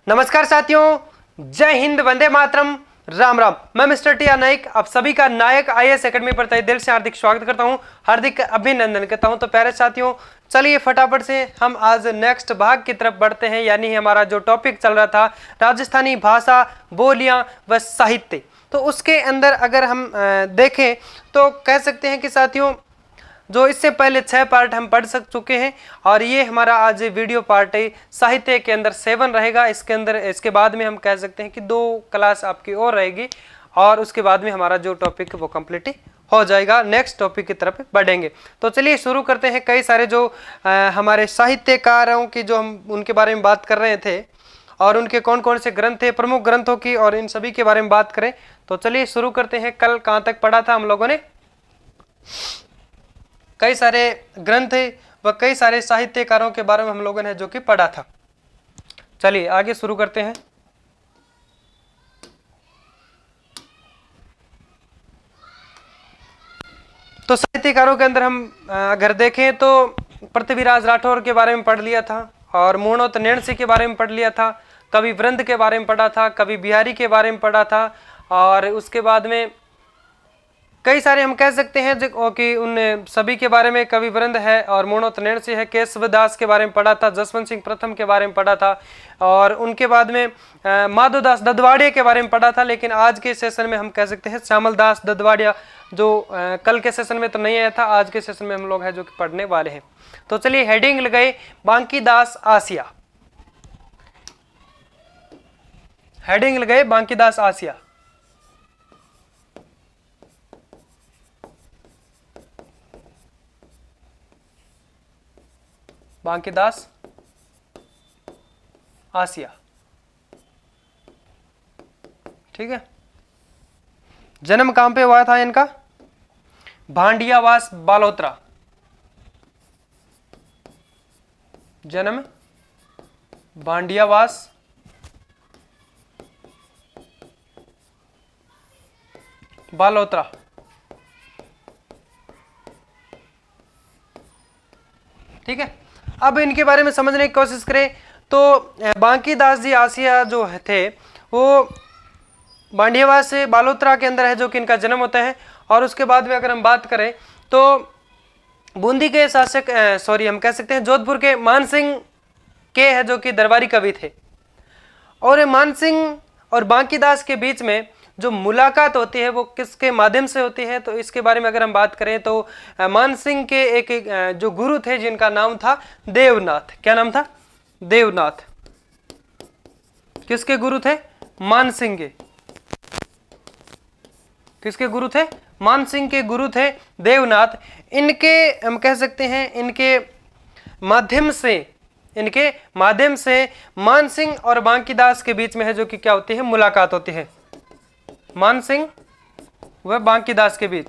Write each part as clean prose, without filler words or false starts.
नमस्कार साथियों, जय हिंद, वंदे मातरम, राम राम। मैं मिस्टर टी आर नाइक आप सभी का नायक आईएएस एकेडमी पर तहे दिल से हार्दिक स्वागत करता हूं, हार्दिक अभिनंदन करता हूं। तो प्यारे साथियों, चलिए फटाफट से हम आज नेक्स्ट भाग की तरफ बढ़ते हैं, यानी हमारा जो टॉपिक चल रहा था राजस्थानी भाषा, बोलियां व साहित्य। तो उसके अंदर अगर हम देखें तो कह सकते हैं कि साथियों, जो इससे पहले 6 पार्ट हम पढ़ चुके हैं और ये हमारा आज वीडियो पार्ट है साहित्य के अंदर 7 रहेगा। इसके बाद में हम कह सकते हैं कि 2 क्लास आपकी और रहेगी और उसके बाद में हमारा जो टॉपिक वो कंप्लीट हो जाएगा, नेक्स्ट टॉपिक की तरफ बढ़ेंगे। तो चलिए शुरू करते हैं। कई सारे जो हमारे साहित्यकारों की जो हम उनके बारे में बात कर रहे थे और उनके कौन कौन से ग्रंथ थे, प्रमुख ग्रंथों की, और इन सभी के बारे में बात करें तो चलिए शुरू करते हैं। कल कहाँ तक पढ़ा था हम लोगों ने? कई सारे ग्रंथ व कई सारे साहित्यकारों के बारे में हम लोगों ने जो कि पढ़ा था। चलिए आगे शुरू करते हैं। तो साहित्यकारों के अंदर हम अगर देखें तो पृथ्वीराज राठौर के बारे में पढ़ लिया था और मूर्णोत नैणसी के बारे में पढ़ लिया था, कवि वृंद के बारे में पढ़ा था, कवि बिहारी के बारे में पढ़ा था, और उसके बाद में कई सारे हम कह सकते हैं कि उन सभी के बारे में कवि वृंद है और मूर्णोत नैणसी है। केशवदास के बारे में पढ़ा था, जसवंत सिंह प्रथम के बारे में पढ़ा था, और उनके बाद में माधोदास ददवाड़िया के बारे में पढ़ा था। लेकिन आज के सेशन में हम कह सकते हैं श्यामल दास ददवाड़िया, जो कल के सेशन में तो नहीं आया था, आज के सेशन में हम लोग हैं जो कि पढ़ने वाले हैं। तो चलिए हेडिंग लगाए, बांकीदास आसिया। हेडिंग लगाए बांकीदास आसिया। बांकीदास आसिया, ठीक है। जन्म कहां पे हुआ था इनका? भांडियावास बालोतरा। जन्म भांडियावास बालोतरा, ठीक है। अब इनके बारे में समझने की कोशिश करें तो बांकीदास जी आसिया जो थे वो भांडियावास से बालोतरा के अंदर है जो कि इनका जन्म होता है। और उसके बाद में अगर हम बात करें तो बूंदी के शासक हम कह सकते हैं जोधपुर के मानसिंह के है जो कि दरबारी कवि थे। और मानसिंह और बांकीदास के बीच में जो मुलाकात होती है वो किसके माध्यम से होती है, तो इसके बारे में अगर हम बात करें तो मानसिंह के एक जो गुरु थे जिनका नाम था देवनाथ। क्या नाम था? देवनाथ। किसके गुरु थे? मानसिंह के। किसके गुरु थे? मानसिंह के गुरु थे देवनाथ। इनके हम कह सकते हैं इनके माध्यम से मानसिंह और बांकीदास के बीच में है जो कि क्या होती है? मुलाकात होती है। मानसिंह व बांकीदास के बीच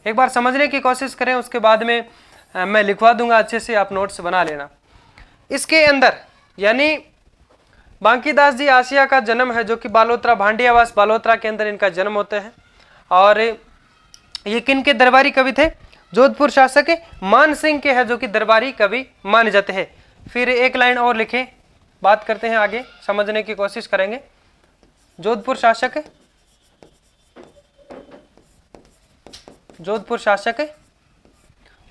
एक बार समझने की कोशिश करें, उसके बाद में मैं लिखवा दूंगा, अच्छे से आप नोट्स बना लेना। इसके अंदर यानी बांकीदास जी आसिया का जन्म है जो कि बालोतरा, भांडियावास बालोतरा के अंदर इनका जन्म होता है। और ये किन के दरबारी कवि थे? जोधपुर शासक मानसिंह के है जो कि दरबारी कवि माने जाते हैं। फिर एक लाइन और लिखें, बात करते हैं आगे, समझने की कोशिश करेंगे। जोधपुर शासक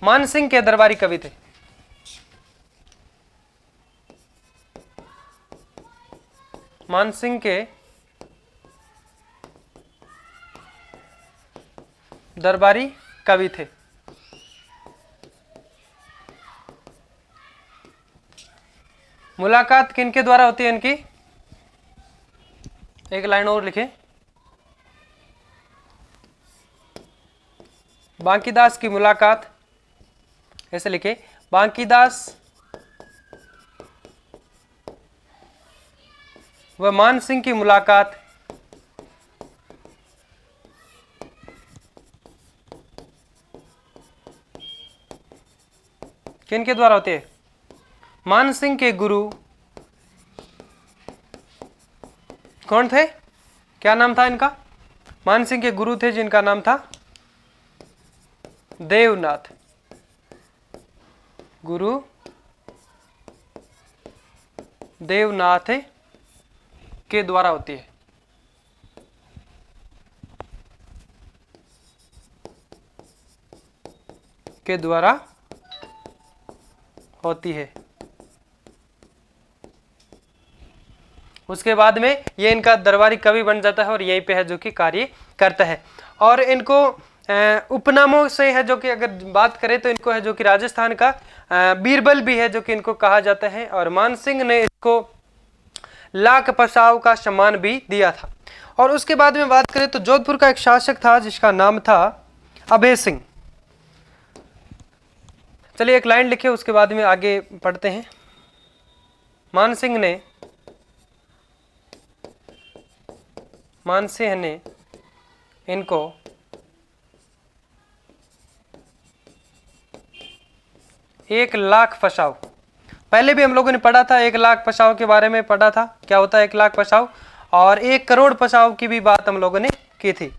मानसिंह के दरबारी कवि थे। मानसिंह के दरबारी कवि थे। मुलाकात किनके द्वारा होती है इनकी? एक लाइन और लिखें, बांकीदास की मुलाकात, ऐसे लिखे, बांकीदास व मानसिंह की मुलाकात किनके द्वारा होती है? मानसिंह के गुरु कौन थे? क्या नाम था इनका? मानसिंह के गुरु थे जिनका नाम था देवनाथ। गुरु देवनाथ के द्वारा होती है। के द्वारा होती है। उसके बाद में ये इनका दरबारी कवि बन जाता है और यहीं पे है जो कि कार्य करता है। और इनको उपनामों से है जो कि अगर बात करें तो इनको है जो कि राजस्थान का बीरबल भी है जो कि इनको कहा जाता है। और मानसिंह ने इसको लाख पसाव का सम्मान भी दिया था। और उसके बाद में बात करें तो जोधपुर का एक शासक था जिसका नाम था अभय सिंह। चलिए एक लाइन लिखे, उसके बाद में आगे पढ़ते हैं। मानसिंह ने इनको 1,00,000 पसाव, पहले भी हम लोगों ने पढ़ा था 1,00,000 पसाव के बारे में पढ़ा था, क्या होता है 1,00,000 पसाव, और 1 करोड़ पसाव की भी बात हम लोगों ने की थी।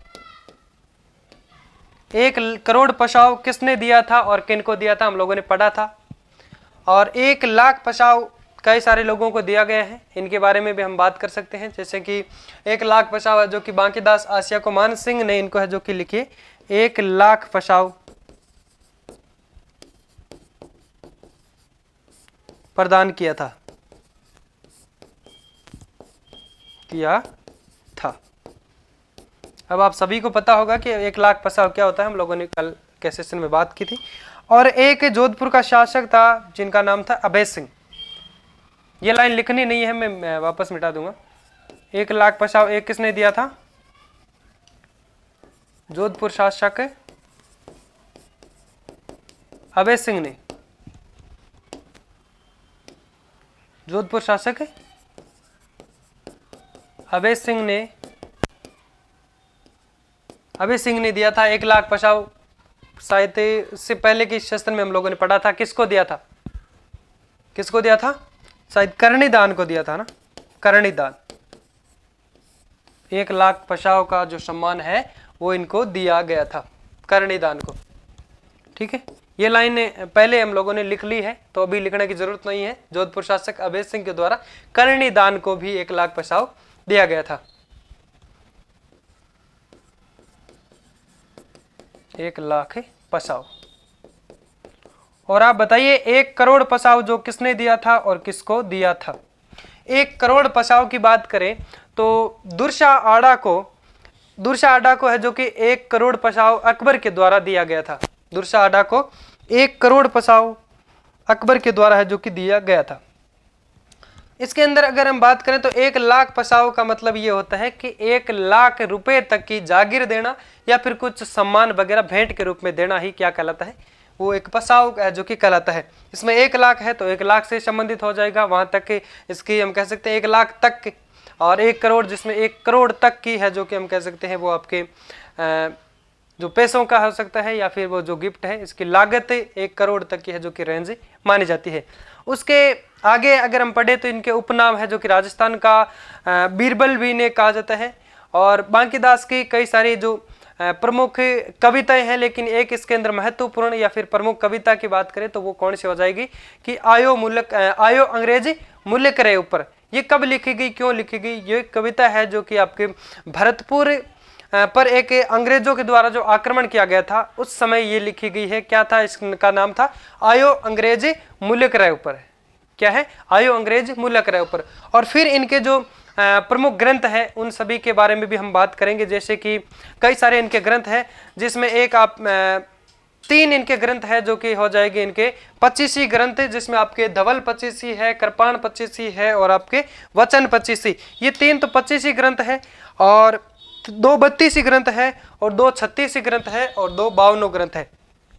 1 करोड़ पसाव किसने दिया था और किन को दिया था हम लोगों ने पढ़ा था। और 1,00,000 पसाव कई सारे लोगों को दिया गया है, इनके बारे में भी हम बात कर सकते हैं। जैसे कि 1,00,000 पसाव है जो कि बांकीदास आसिया को मान सिंह ने इनको है जो कि लिखे 1,00,000 पसाव प्रदान किया था अब आप सभी को पता होगा कि 1,00,000 पसाव क्या होता है, हम लोगों ने कल के सेशन में बात की थी। और एक जोधपुर का शासक था जिनका नाम था अभय सिंह। ये लाइन लिखनी नहीं है, मैं वापस मिटा दूंगा। 1,00,000 पसाव एक किसने दिया था? जोधपुर शासक अभय सिंह ने। जोधपुर शासक अभय सिंह ने दिया था 1,00,000 पसाव। शायद इससे पहले के सेशन में हम लोगों ने पढ़ा था किसको दिया था, शायद कर्णिदान को दिया था ना, कर्णिदान। 1,00,000 पसाव का जो सम्मान है वो इनको दिया गया था, कर्णिदान को। ठीक है, ये लाइन पहले हम लोगों ने लिख ली है तो अभी लिखने की जरूरत नहीं है। जोधपुर शासक अभय सिंह के द्वारा कर्णिदान को भी 1,00,000 पसाव दिया गया था। 1,00,000 पसाव। और आप बताइए 1 करोड़ पसाव जो किसने दिया था और किसको दिया था? 1 करोड़ पसाव की बात करें तो दुर्शा आड़ा को है जो कि 1 करोड़ पसाव अकबर के द्वारा दिया गया था। दुर्शा आड़ा को 1 करोड़ पसाव अकबर के द्वारा है जो कि दिया गया था। इसके अंदर अगर हम बात करें तो 1,00,000 पसाव का मतलब ये होता है कि 1,00,000 रुपए तक की जागीर देना या फिर कुछ सम्मान वगैरह भेंट के रूप में देना ही क्या कहलाता है, वो एक पसाव है जो कि कहलाता है। इसमें 1,00,000 है तो 1,00,000 से संबंधित हो जाएगा, वहां तक कि इसकी हम कह सकते हैं 1,00,000 तक। और 1 करोड़ जिसमें 1 करोड़ तक की है जो कि हम कह सकते हैं वो आपके जो पैसों का हो सकता है या फिर वो जो गिफ्ट है, इसकी लागत 1 करोड़ तक की है जो कि रेंज मानी जाती है। उसके आगे अगर हम पढ़े तो इनके उपनाम है जो कि राजस्थान का बीरबल भी इन्हें कहा जाता है। और बांकीदास की कई सारी जो प्रमुख कविताएं हैं, लेकिन एक इसके अंदर महत्वपूर्ण या फिर प्रमुख कविता की बात करें तो वो कौन सी हो जाएगी कि आयो अंग्रेजी मुल्क रे ऊपर। ये कब लिखी गई, क्यों लिखी गई? ये कविता है जो कि आपके भरतपुर पर एक अंग्रेजों के द्वारा जो आक्रमण किया गया था उस समय ये लिखी गई है। क्या था इसका नाम? था आयो अंग्रेजी मुल्क रे ऊपर। क्या है? आयो अंग्रेज मुल्क रे ऊपर। और फिर इनके जो प्रमुख ग्रंथ है उन सभी के बारे में भी हम बात करेंगे। जैसे कि कई सारे इनके ग्रंथ हैं जिसमें एक आप 3 इनके ग्रंथ है जो कि हो जाएंगे इनके 25 ग्रंथ, जिसमें आपके धवल 25 है, कृपाण 25 है और आपके वचन 25। ये 3 तो 25 ग्रंथ है और 2 32 ग्रंथ है और 2 36 ग्रंथ है और 2 52 ग्रंथ है।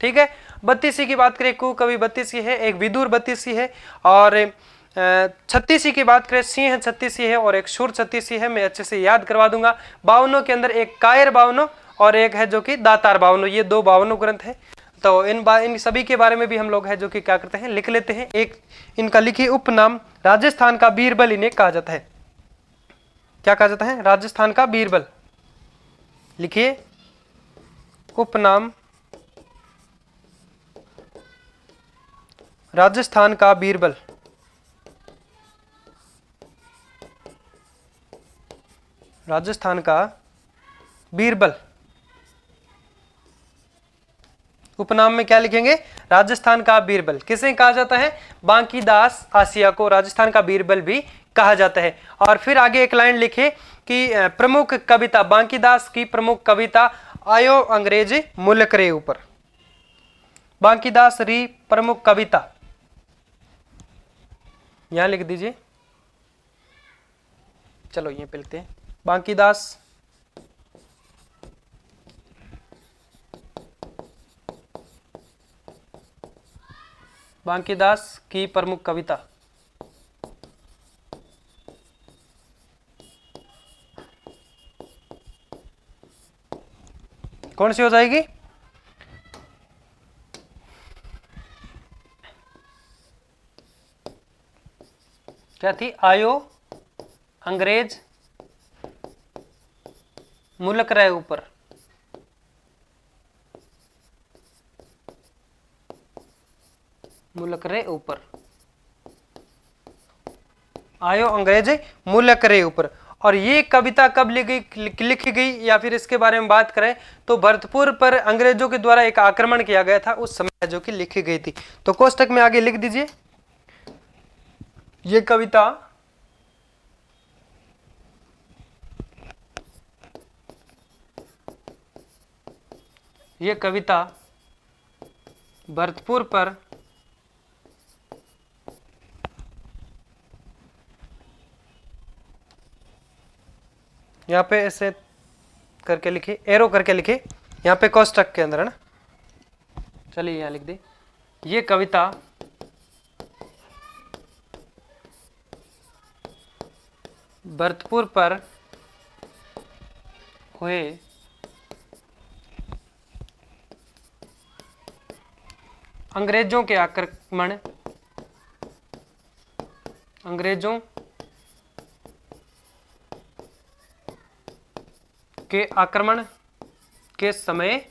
ठीक है, 32 की बात करें कुकवि 32 है, एक विदुर 32 है और 36 की बात करें सिंह 36 है और एक शूर 36 है। मैं अच्छे से याद करवा दूंगा। 52 के अंदर एक कायर 52 और एक है जो कि दातार 52, ये 2 52 ग्रंथ है। तो इन सभी के बारे में भी हम लोग है जो कि क्या करते हैं, लिख लेते हैं। एक इनका लिखिए उपनाम राजस्थान का बीरबल इन्हें कहा जाता है। क्या कहा जाता है? राजस्थान का बीरबल। लिखिए उपनाम राजस्थान का बीरबल। राजस्थान का बीरबल। उपनाम में क्या लिखेंगे? राजस्थान का बीरबल। किसे कहा जाता है? बांकीदास आसिया को राजस्थान का बीरबल भी कहा जाता है। और फिर आगे एक लाइन लिखे कि प्रमुख कविता, बांकीदास की प्रमुख कविता आयो अंग्रेज मुल्क रे ऊपर। बांकीदास री प्रमुख कविता यहां लिख दीजिए। चलो ये पे लिखते हैं, बांकीदास बांकीदास की प्रमुख कविता। कौन सी हो जाएगी? क्या थी? आयो अंग्रेज मुल्क रहे ऊपर। मुल्क रे ऊपर, आयो अंग्रेज मुल्क रे ऊपर। और ये कविता कब लिखी गई या फिर इसके बारे में बात करें तो भरतपुर पर अंग्रेजों के द्वारा एक आक्रमण किया गया था उस समय जो कि लिखी गई थी। तो कोष्टक में आगे लिख दीजिए ये कविता भरतपुर पर यहाँ पे ऐसे करके लिखे, एरो करके लिखे यहाँ पे कोष्टक के अंदर है ना। चलिए यहाँ लिख दे, ये कविता भरतपुर पर हुए अंग्रेजों के आक्रमण, अंग्रेजों के आक्रमण के समय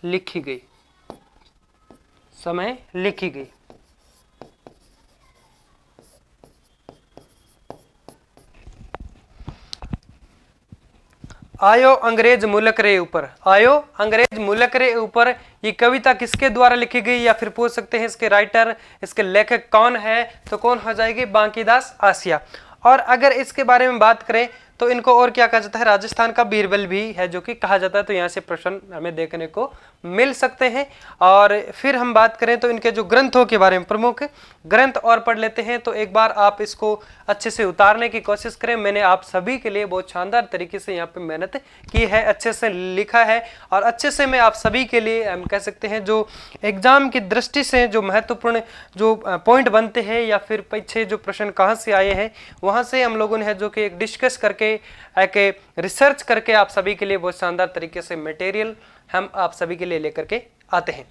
लिखी गई, समय लिखी गई। आयो अंग्रेज मुल्क रे ऊपर, आयो अंग्रेज मुल्क रे ऊपर, ये कविता किसके द्वारा लिखी गई या फिर पूछ सकते हैं इसके राइटर, इसके लेखक कौन है? तो कौन हो जाएगी? बांकीदास आसिया। और अगर इसके बारे में बात करें तो इनको और क्या कहा जाता है? राजस्थान का बीरबल भी है जो कि कहा जाता है। तो यहाँ से प्रश्न हमें देखने को मिल सकते हैं। और फिर हम बात करें तो इनके जो ग्रंथों के बारे में, प्रमुख ग्रंथ और पढ़ लेते हैं। तो एक बार आप इसको अच्छे से उतारने की कोशिश करें। मैंने आप सभी के लिए बहुत शानदार तरीके से यहाँ पे मेहनत की है, अच्छे से लिखा है और अच्छे से मैं आप सभी के लिए हम कह सकते हैं जो एग्जाम की दृष्टि से जो महत्वपूर्ण जो पॉइंट बनते हैं या फिर पीछे जो प्रश्न कहाँ से आए हैं वहाँ से हम लोगों ने है जो कि एक डिस्कस करके एक रिसर्च करके आप सभी के लिए बहुत शानदार तरीके से मटेरियल हम आप सभी के लिए लेकर के आते हैं।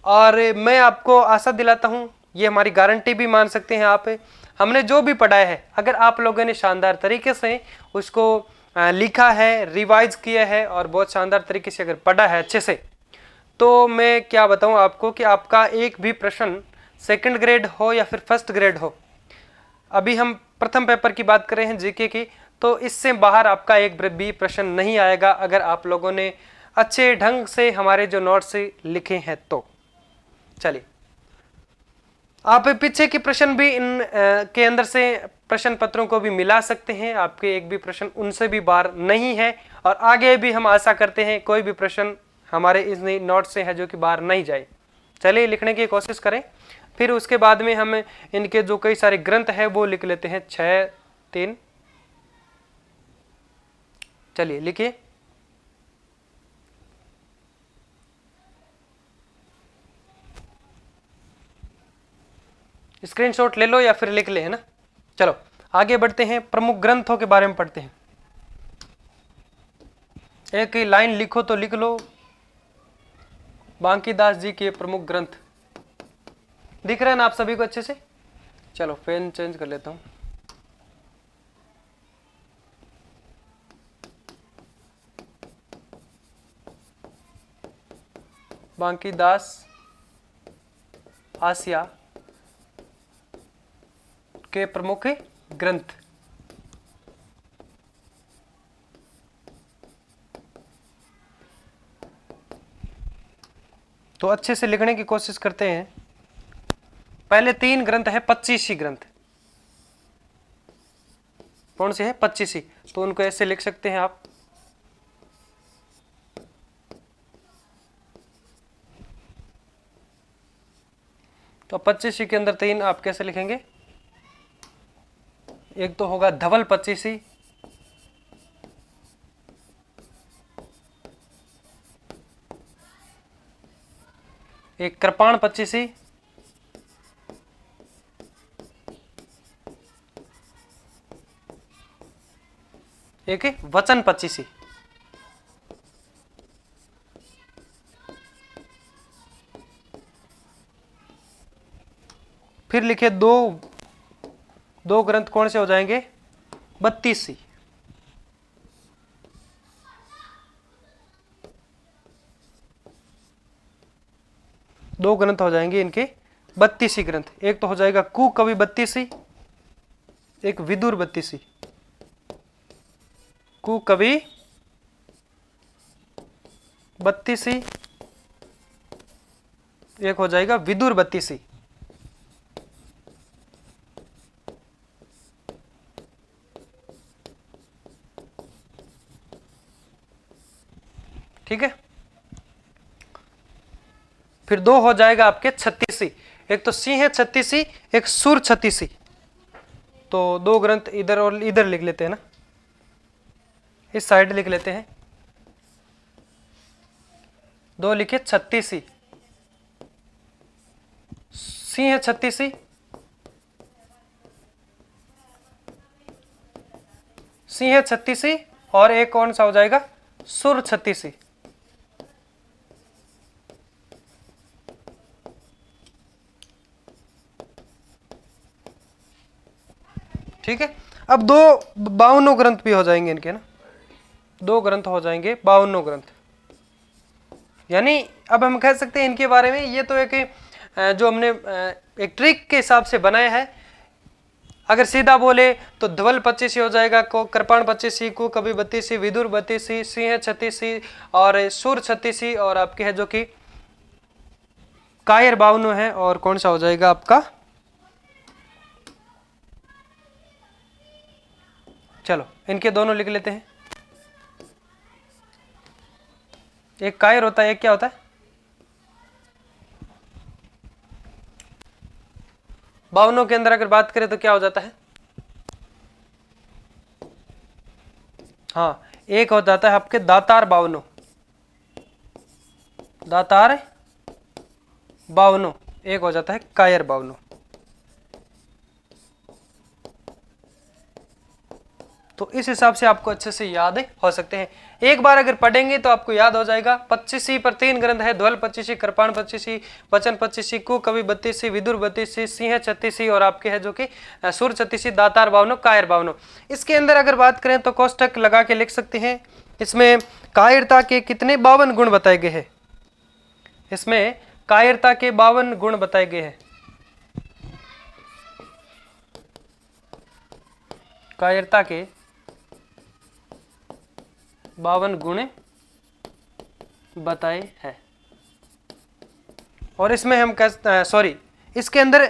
और मैं आपको आशा दिलाता हूं, ये हमारी गारंटी भी मान सकते हैं आप, हमने जो भी पढ़ाया है अगर आप लोगों ने शानदार तरीके से उसको लिखा है, रिवाइज किया है और बहुत शानदार तरीके से अगर पढ़ा है अच्छे से, तो मैं क्या बताऊं आपको कि आपका एक भी प्रश्न सेकंड ग्रेड हो या फिर फर्स्ट ग्रेड हो, अभी हम प्रथम पेपर की बात कर रहे हैं जीके की, तो इससे बाहर आपका एक भी प्रश्न नहीं आएगा अगर आप लोगों ने अच्छे ढंग से हमारे जो नोट्स लिखे हैं। तो चलिए, आप पीछे के प्रश्न भी इन के अंदर से प्रश्न पत्रों को भी मिला सकते हैं, आपके एक भी प्रश्न उनसे भी बाहर नहीं है और आगे भी हम आशा करते हैं कोई भी प्रश्न हमारे इस नोट से है जो कि बाहर नहीं जाए। चलिए लिखने की कोशिश करें, फिर उसके बाद में हम इनके जो कई सारे ग्रंथ है वो लिख लेते हैं। 6-3, चलिए लिखिए। स्क्रीनशॉट ले लो या फिर लिख ले, है ना। चलो आगे बढ़ते हैं, प्रमुख ग्रंथों के बारे में पढ़ते हैं। एक ही लाइन लिखो तो लिख लो, बांकीदास जी के प्रमुख ग्रंथ दिख रहे हैं ना आप सभी को अच्छे से। चलो पेन चेंज कर लेता हूं। बांकीदास आसिया के प्रमुख ग्रंथ। तो अच्छे से लिखने की कोशिश करते हैं। पहले 3 ग्रंथ है 25 ग्रंथ। कौन से है? 25। तो उनको ऐसे लिख सकते हैं आप। तो 25 के अंदर 3 आप कैसे लिखेंगे? एक तो होगा धवल 25, एक कृपाण 25, एक वचन 25। फिर लिखे दो ग्रंथ कौन से हो जाएंगे? 32। दो ग्रंथ हो जाएंगे इनके 32 ग्रंथ। एक तो हो जाएगा कुकवि 32, एक विदुर 32। कुकवि 32, एक हो जाएगा विदुर 32। ठीक है। फिर 2 हो जाएगा आपके 36। एक तो सिंह है 36, एक सुर 36। तो 2 ग्रंथ इधर और इधर लिख लेते हैं ना, इस साइड लिख लेते हैं। 2 लिखे 36, सिंह 36, सिंह 36, और एक कौन सा हो जाएगा? सुर 36। ठीक है। अब 2 52 ग्रंथ भी हो जाएंगे इनके ना। 2 ग्रंथ हो जाएंगे 52 ग्रंथ। यानी अब हम कह सकते हैं इनके बारे में, ये तो एक जो हमने एक ट्रिक के हिसाब से बनाया है। अगर सीधा बोले तो धवल 25 हो जाएगा, कृपाण 25, कुकवि 32, विदुर 32, सिंह 36 और सुर 36, और आपके है जो कि कायर 52 है, और कौन सा हो जाएगा आपका? चलो इनके दोनों लिख लेते हैं। एक कायर होता है, एक क्या होता है? 52 के अंदर अगर बात करें तो क्या हो जाता है? हाँ, एक हो जाता है आपके दातार 52, दातार 52, एक हो जाता है कायर 52। तो इस हिसाब से आपको अच्छे से याद हो सकते हैं। एक बार अगर पढ़ेंगे तो आपको याद हो जाएगा। 25 पर 3 ग्रंथ है, ध्वल 25, कृपाण 25, वचन 25, कुकवि 32, विदुर 32, सिंह 36, और आपके है जो कि सुर 36, दातार 52, कायर 52। इसके अंदर अगर बात करें तो कोष्टक लगा के लिख सकते हैं। इसमें कायरता के कितने 52 गुण बताए गए हैं? इसमें कायरता के 52 गुण बताए गए हैं। कायरता के 52 गुण बताए हैं। और इसमें हम इसके अंदर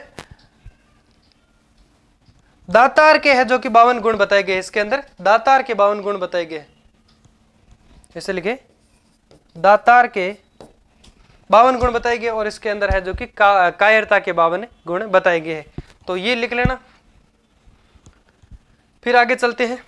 दातार के है जो कि 52 गुण बताए गए। इसके अंदर दातार के 52 गुण बताए गए। ऐसे लिखे, दातार के 52 गुण बताए गए, और इसके अंदर है जो कि कायरता के 52 गुण बताए गए हैं। तो ये लिख लेना। फिर आगे चलते हैं।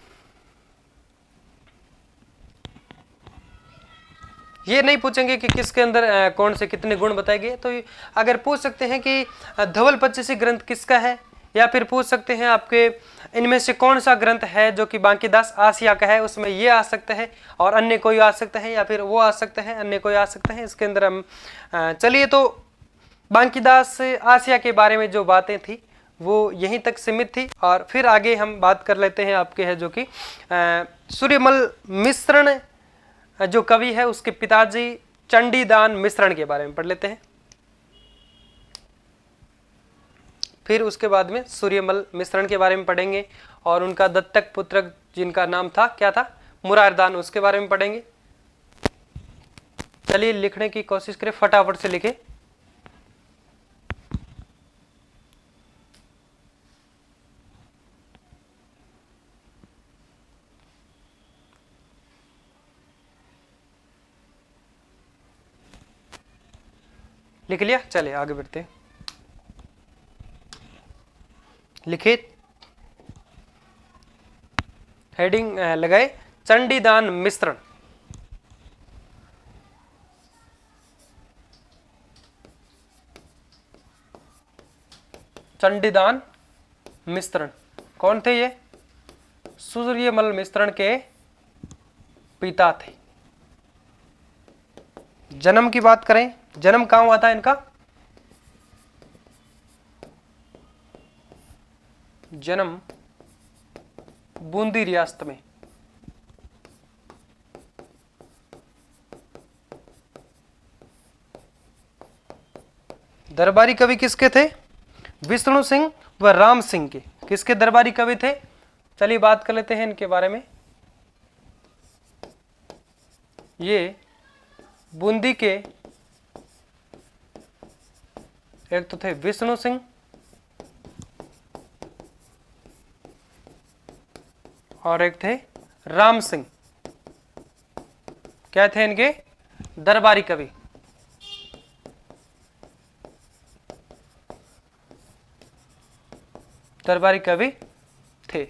ये नहीं पूछेंगे कि किसके अंदर कौन से कितने गुण बताए गए। तो अगर पूछ सकते हैं कि धवल 25 ग्रंथ किसका है, या फिर पूछ सकते हैं आपके इनमें से कौन सा ग्रंथ है जो कि बांकीदास आसिया का है, उसमें ये आ सकता है और अन्य कोई आ सकता है, या फिर वो आ सकता है अन्य कोई आ सकता है। इसके अंदर हम चलिए, तो बांकीदास आसिया के बारे में जो बातें थी वो यहीं तक सीमित थी, और फिर आगे हम बात कर लेते हैं आपके है जो कि सूर्यमल मिश्रण जो कवि है उसके पिताजी चंडीदान मिश्रण के बारे में पढ़ लेते हैं। फिर उसके बाद में सूर्यमल मिश्रण के बारे में पढ़ेंगे, और उनका दत्तक पुत्र जिनका नाम था क्या था? मुरारदान, उसके बारे में पढ़ेंगे। चलिए लिखने की कोशिश करें, फटाफट से लिखे। लिख लिया, चलिए आगे बढ़ते हैं। लिखित हेडिंग लगाए चंडीदान मिश्रण। चंडीदान मिश्रण कौन थे? ये सूर्यमल मिश्रण के पिता थे। जन्म की बात करें, जन्म कहां हुआ था इनका? जन्म बूंदी रियासत में। दरबारी कवि किसके थे? विष्णु सिंह व राम सिंह के। किसके दरबारी कवि थे? चलिए बात कर लेते हैं इनके बारे में। ये बूंदी के एक तो थे विष्णु सिंह और एक थे राम सिंह। क्या थे इनके? दरबारी कवि। दरबारी कवि थे।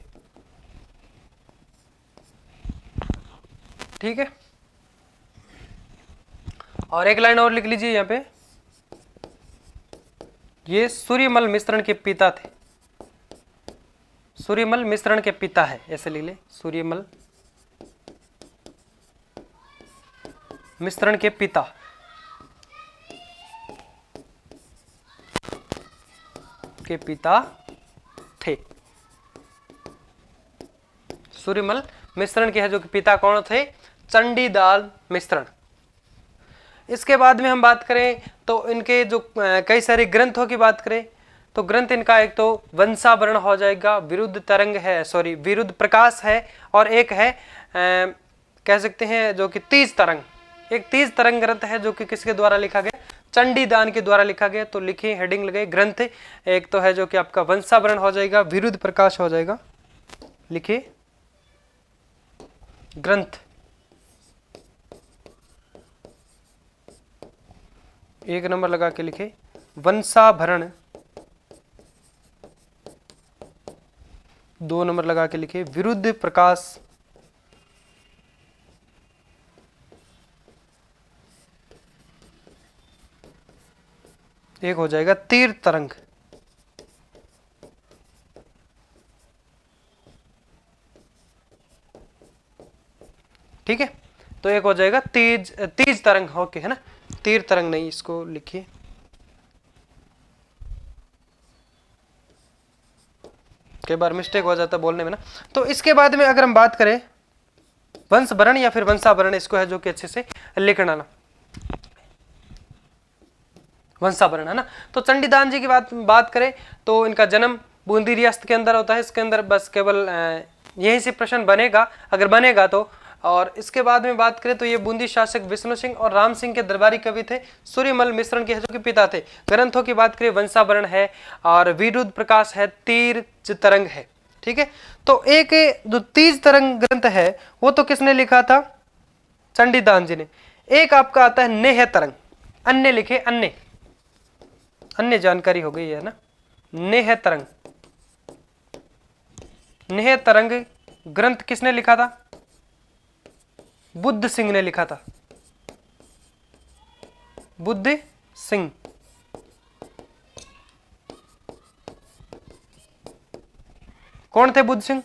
ठीक है, और एक लाइन और लिख लीजिए यहां पे, ये सूर्यमल मिश्रण के पिता थे। सूर्यमल मिश्रण के पिता है, ऐसे लिख ले, सूर्यमल मिश्रण के पिता। के पिता थे सूर्यमल मिश्रण के, है जो कि पिता कौन थे? चंडीदान मिश्रण। इसके बाद में हम बात करें तो इनके जो कई सारे ग्रंथों की बात करें तो ग्रंथ इनका एक तो वंशावरण हो जाएगा, विरुद्ध तरंग है, सॉरी विरुद्ध प्रकाश है, और एक है कह सकते हैं जो कि तीज तरंग। एक तीज तरंग ग्रंथ है जो कि किसके द्वारा लिखा गया? चंडीदान के द्वारा लिखा गया। तो लिखिए, हेडिंग लगे ग्रंथ। एक तो है जो कि आपका वंशावरण हो जाएगा, विरुद्ध प्रकाश हो जाएगा। लिखिए ग्रंथ। एक नंबर लगा के लिखे वंशाभरण। 2 नंबर लगा के लिखे विरुद्ध प्रकाश। एक हो जाएगा तीर तरंग। ठीक है, तो एक हो जाएगा तीज तरंग। ओके है ना, तीर तरंग नहीं, इसको लिखिए। कई बार मिस्टेक हो जाता है बोलने में ना। तो इसके बाद में अगर हम बात करें वंशभरण या फिर वंशाभरण, इसको है जो कि अच्छे से लिखना ना, वंशाभरण है ना। तो चंडीदान जी की बात करें तो इनका जन्म बूंदी रियासत के अंदर होता है। इसके अंदर बस केवल यहीं से प्रश्न बनेगा, अगर बनेगा तो। और इसके बाद में बात करें तो ये बूंदी शासक विष्णु सिंह और राम सिंह के दरबारी कवि थे। सूर्यमल मिश्रण के जो कि पिता थे। ग्रंथों की बात करें वंशाभरण है और विरुद्ध प्रकाश है, तीर तरंग है। ठीक है, तो एक जो तीज तरंग ग्रंथ है वो तो किसने लिखा था? चंडीदान जी ने। एक आपका आता है नेह तरंग। अन्य लिखे, अन्य अन्य जानकारी हो गई है ना। नेह तरंग, नेह तरंग ग्रंथ किसने लिखा था? बुद्ध सिंह ने लिखा था। बुद्ध सिंह। कौन थे बुद्ध सिंह?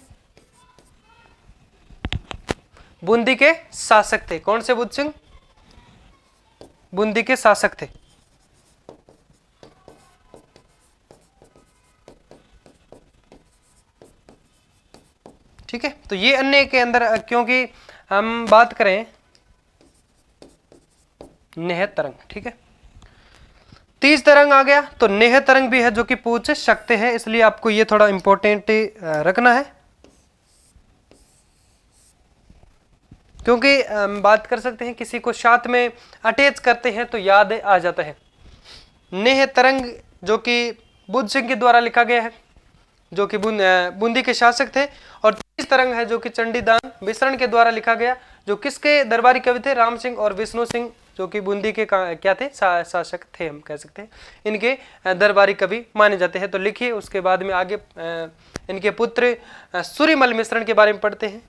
बूंदी के शासक थे। कौन से बुद्ध सिंह? बूंदी के शासक थे। ठीक है, तो ये अन्य के अंदर, क्योंकि हम बात करें नेह तरंग, ठीक है, तीज तरंग आ गया तो नेह तरंग भी है जो कि पूछ सकते हैं, इसलिए आपको ये थोड़ा इंपॉर्टेंट रखना है। क्योंकि बात कर सकते हैं किसी को साथ में अटैच करते हैं तो याद आ जाता है। नेह तरंग जो कि बुद्ध सिंह के द्वारा लिखा गया है, जो कि बूंदी के शासक थे। और तेज तरंग है जो कि चंडीदान विसरण के द्वारा लिखा गया, जो किसके दरबारी कवि थे? राम सिंह और विष्णु सिंह, जो कि बूंदी के क्या थे? शासक थे, हम कह सकते हैं। इनके दरबारी कवि माने जाते हैं। तो लिखिए, उसके बाद में आगे इनके पुत्र सूर्यमल मिश्रण के बारे में पढ़ते हैं।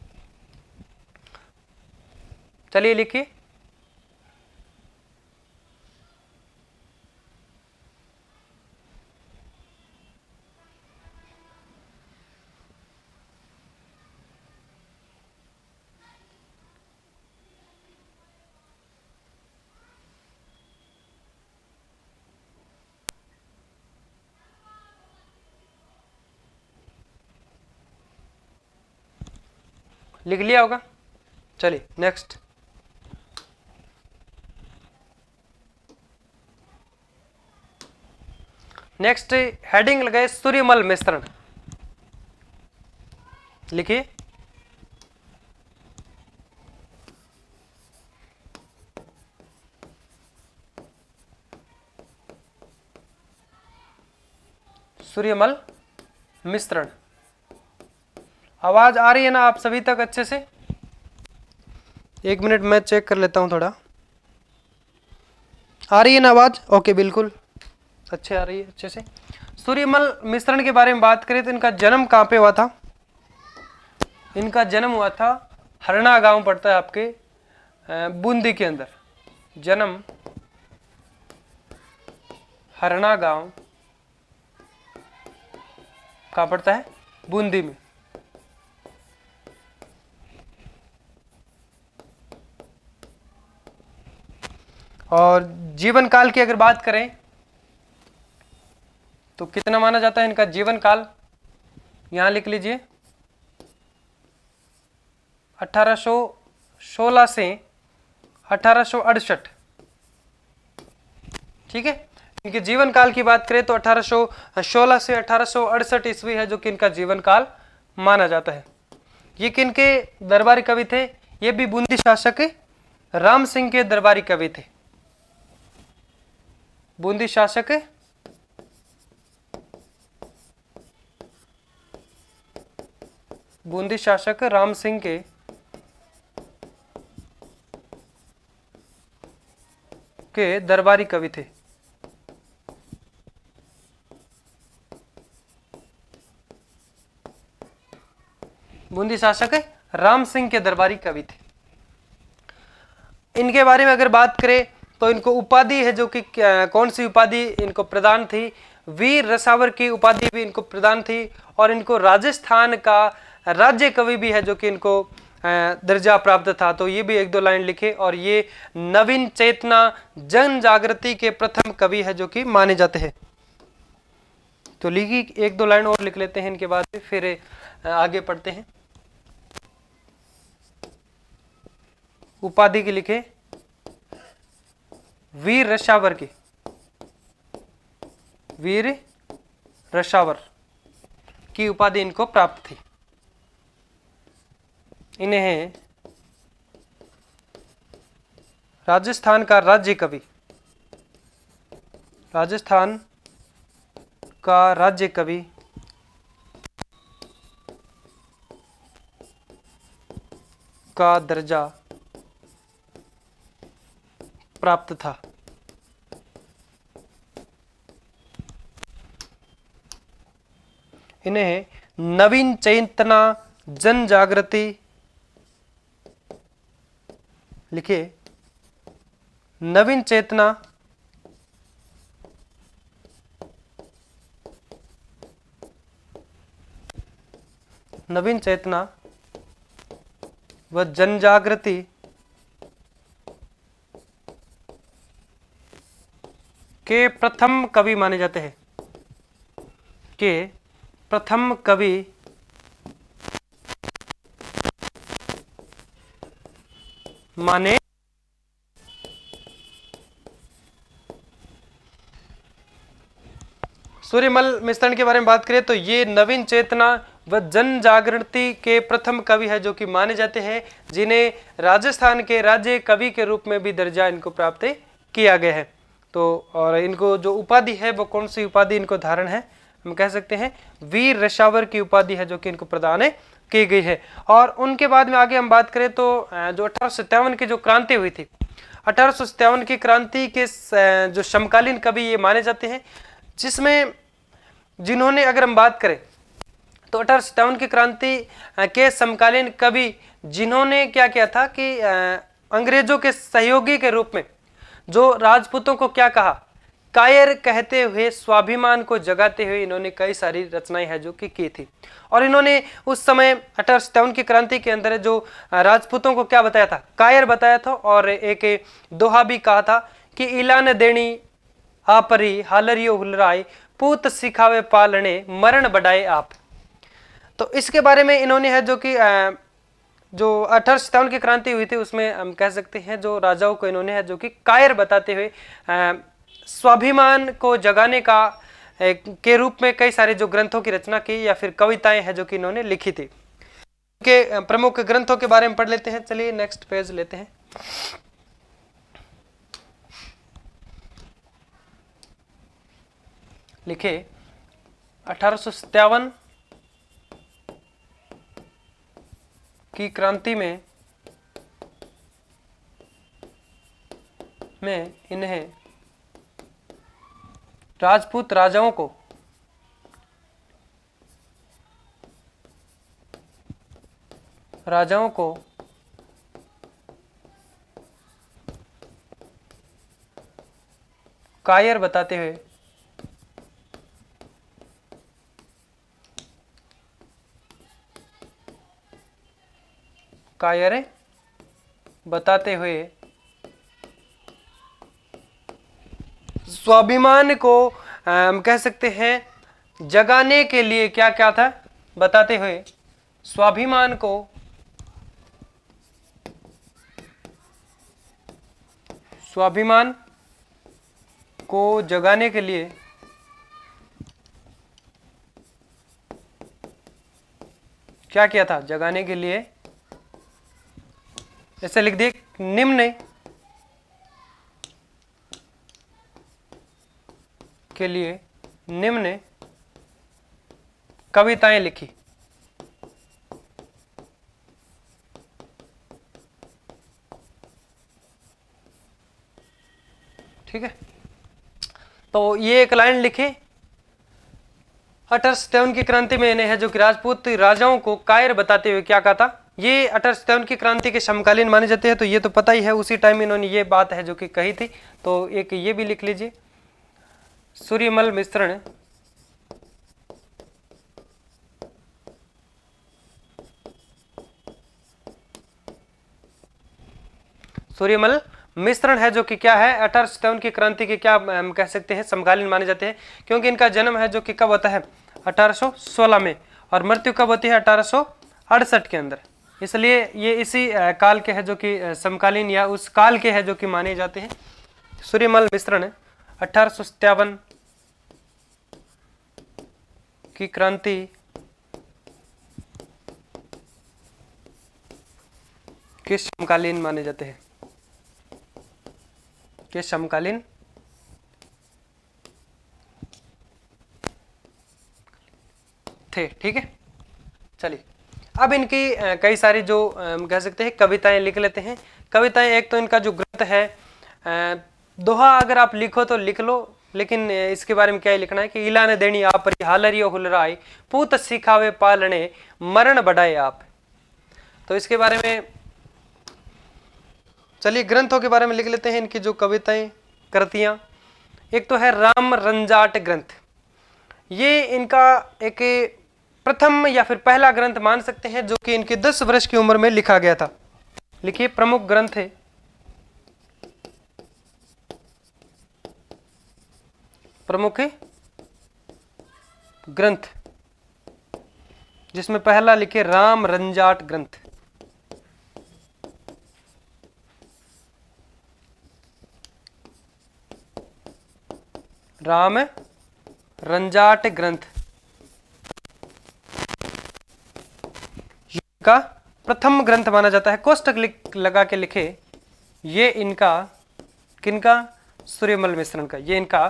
चलिए लिखिए। लिख लिया होगा। चलिए नेक्स्ट। नेक्स्ट हेडिंग लगाए सूर्यमल मिश्रण। लिखिए। सूर्यमल मिश्रण। आवाज आ रही है ना आप सभी तक अच्छे से? एक मिनट मैं चेक कर लेता हूं थोड़ा। आ रही है ना आवाज? ओके, बिल्कुल अच्छे आ रही है, अच्छे से। सूर्यमल मिश्रण के बारे में बात करें तो इनका जन्म कहाँ पे हुआ था? इनका जन्म हुआ था हरना गांव पड़ता है आपके बूंदी के अंदर। जन्म हरना गांव कहाँ पड़ता है? बूंदी में। और जीवन काल की अगर बात करें तो कितना माना जाता है इनका जीवन काल? यहां लिख लीजिए, 1816 से 1868। ठीक है। इनके जीवन काल की बात करें तो 1816 से 1868 ईस्वी है जो कि इनका जीवन काल माना जाता है। ये किनके दरबारी कवि थे? ये भी बूंदी शासक राम सिंह के दरबारी कवि थे। बूंदी शासक राम सिंह के दरबारी कवि थे। बूंदी शासक राम सिंह के दरबारी कवि थे। इनके बारे में अगर बात करें तो इनको उपाधि है जो कि कौन सी उपाधि इनको प्रदान थी? वीर रसावर की उपाधि भी इनको प्रदान थी। और इनको राजस्थान का राज्य कवि भी है जो कि इनको दर्जा प्राप्त था। तो ये भी एक दो लाइन लिखे। और ये नवीन चेतना जन जागृति के प्रथम कवि है जो कि माने जाते हैं। तो लिखी, एक दो लाइन और लिख लेते हैं इनके बाद फिर आगे पढ़ते हैं। उपाधि की लिखे, वीर रसावर की, वीर रसावर की उपाधि इनको प्राप्त थी। इन्हें राजस्थान का राज्य कवि, राजस्थान का राज्य कवि का दर्जा प्राप्त था। इन्हें नवीन चेतना जन जागृति लिखिए, नवीन चेतना व जन जागृति के प्रथम कवि माने जाते हैं। के प्रथम कवि माने सूर्यमल मिश्रण के बारे में बात करें तो ये नवीन चेतना व जन जागृति के प्रथम कवि है जो कि माने जाते हैं, जिन्हें राजस्थान के राज्य कवि के रूप में भी दर्जा इनको प्राप्त किया गया है। तो और इनको जो उपाधि है वो कौन सी उपाधि इनको धारण है, हम कह सकते हैं वीर रसावर की उपाधि है जो कि इनको प्रदान की गई है। और उनके बाद में आगे हम बात करें तो जो 1857 की जो क्रांति हुई थी, 1857 की क्रांति के जो समकालीन कवि ये माने जाते हैं, जिसमें जिन्होंने अगर हम बात करें तो 1857 की क्रांति के समकालीन कवि जिन्होंने क्या किया था कि अंग्रेजों के सहयोगी के रूप में जो राजपूतों को क्या कहा, कायर कहते हुए, स्वाभिमान को जगाते हुए इन्होंने कई सारी रचनाएं है जो कि की थी। और इन्होंने उस समय 1857 की क्रांति के अंदर जो राजपूतों को क्या बताया था, कायर बताया था, और एक दोहा भी कहा था कि इलान देनी आपरी हालरियो हुलराय, पूत सिखावे पालने मरण बढ़ाए आप। तो इसके बारे में इन्होंने है जो कि जो 1857 की क्रांति हुई थी उसमें हम कह सकते हैं जो राजाओं को इन्होंने है जो कि कायर बताते हुए स्वाभिमान को जगाने का के रूप में कई सारे जो ग्रंथों की रचना की या फिर कविताएं हैं जो कि इन्होंने लिखी थी। के प्रमुख ग्रंथों के बारे में पढ़ लेते हैं। चलिए नेक्स्ट पेज लेते हैं। लिखे 1857 की क्रांति में इन्हें राजपूत राजाओं को कायर बताते हुए स्वाभिमान को हम कह सकते हैं जगाने के लिए क्या क्या था, बताते हुए स्वाभिमान को जगाने के लिए क्या किया था, जगाने के लिए ऐसे लिख दिए, निम्न के लिए निम्न कविताएं लिखी। ठीक है, तो ये एक लाइन लिखे 1857 की क्रांति में इन्हें है जो कि राजपूत राजाओं को कायर बताते हुए क्या कहा था। ये 1857 की क्रांति के समकालीन माने जाते हैं, तो ये तो पता ही है, उसी टाइम इन्होंने ये बात है जो कि कही थी। तो एक ये भी लिख लीजिए, सूर्यमल मिश्रण है जो कि क्या है 1857 की क्रांति के क्या हम कह सकते हैं समकालीन माने जाते हैं, क्योंकि इनका जन्म है जो कि कब होता है 1816 में, और मृत्यु कब होती है 1868 के अंदर। इसलिए ये इसी काल के है जो कि समकालीन या उस काल के है जो कि माने जाते हैं। सूर्यमल मिश्रण 1857 की क्रांति के समकालीन माने जाते हैं, के समकालीन थे। ठीक है, चलिए अब इनकी कई सारी जो कह सकते हैं कविताएं लिख लेते हैं। कविताएं, एक तो इनका जो ग्रंथ है दोहा अगर आप लिखो तो लिख लो, लेकिन इसके बारे में क्या ही लिखना है कि इला ने देनी आप हालरियो हुलराय, पूत सिखावे पालने मरण बढ़ाए आप। तो इसके बारे में चलिए ग्रंथों के बारे में लिख लेते हैं, इनकी जो कविताएं कृतियां। एक तो है राम रंजाट ग्रंथ, ये इनका एक प्रथम या फिर पहला ग्रंथ मान सकते हैं जो कि इनके 10 वर्ष की उम्र में लिखा गया था। लिखिए प्रमुख ग्रंथ है, प्रमुख ग्रंथ, जिसमें पहला लिखे राम रंजाट ग्रंथ। राम रंजाट ग्रंथ का प्रथम ग्रंथ माना जाता है। कोष्टक लगा के लिखे, ये इनका किनका, सूर्यमल मिश्रण का, ये इनका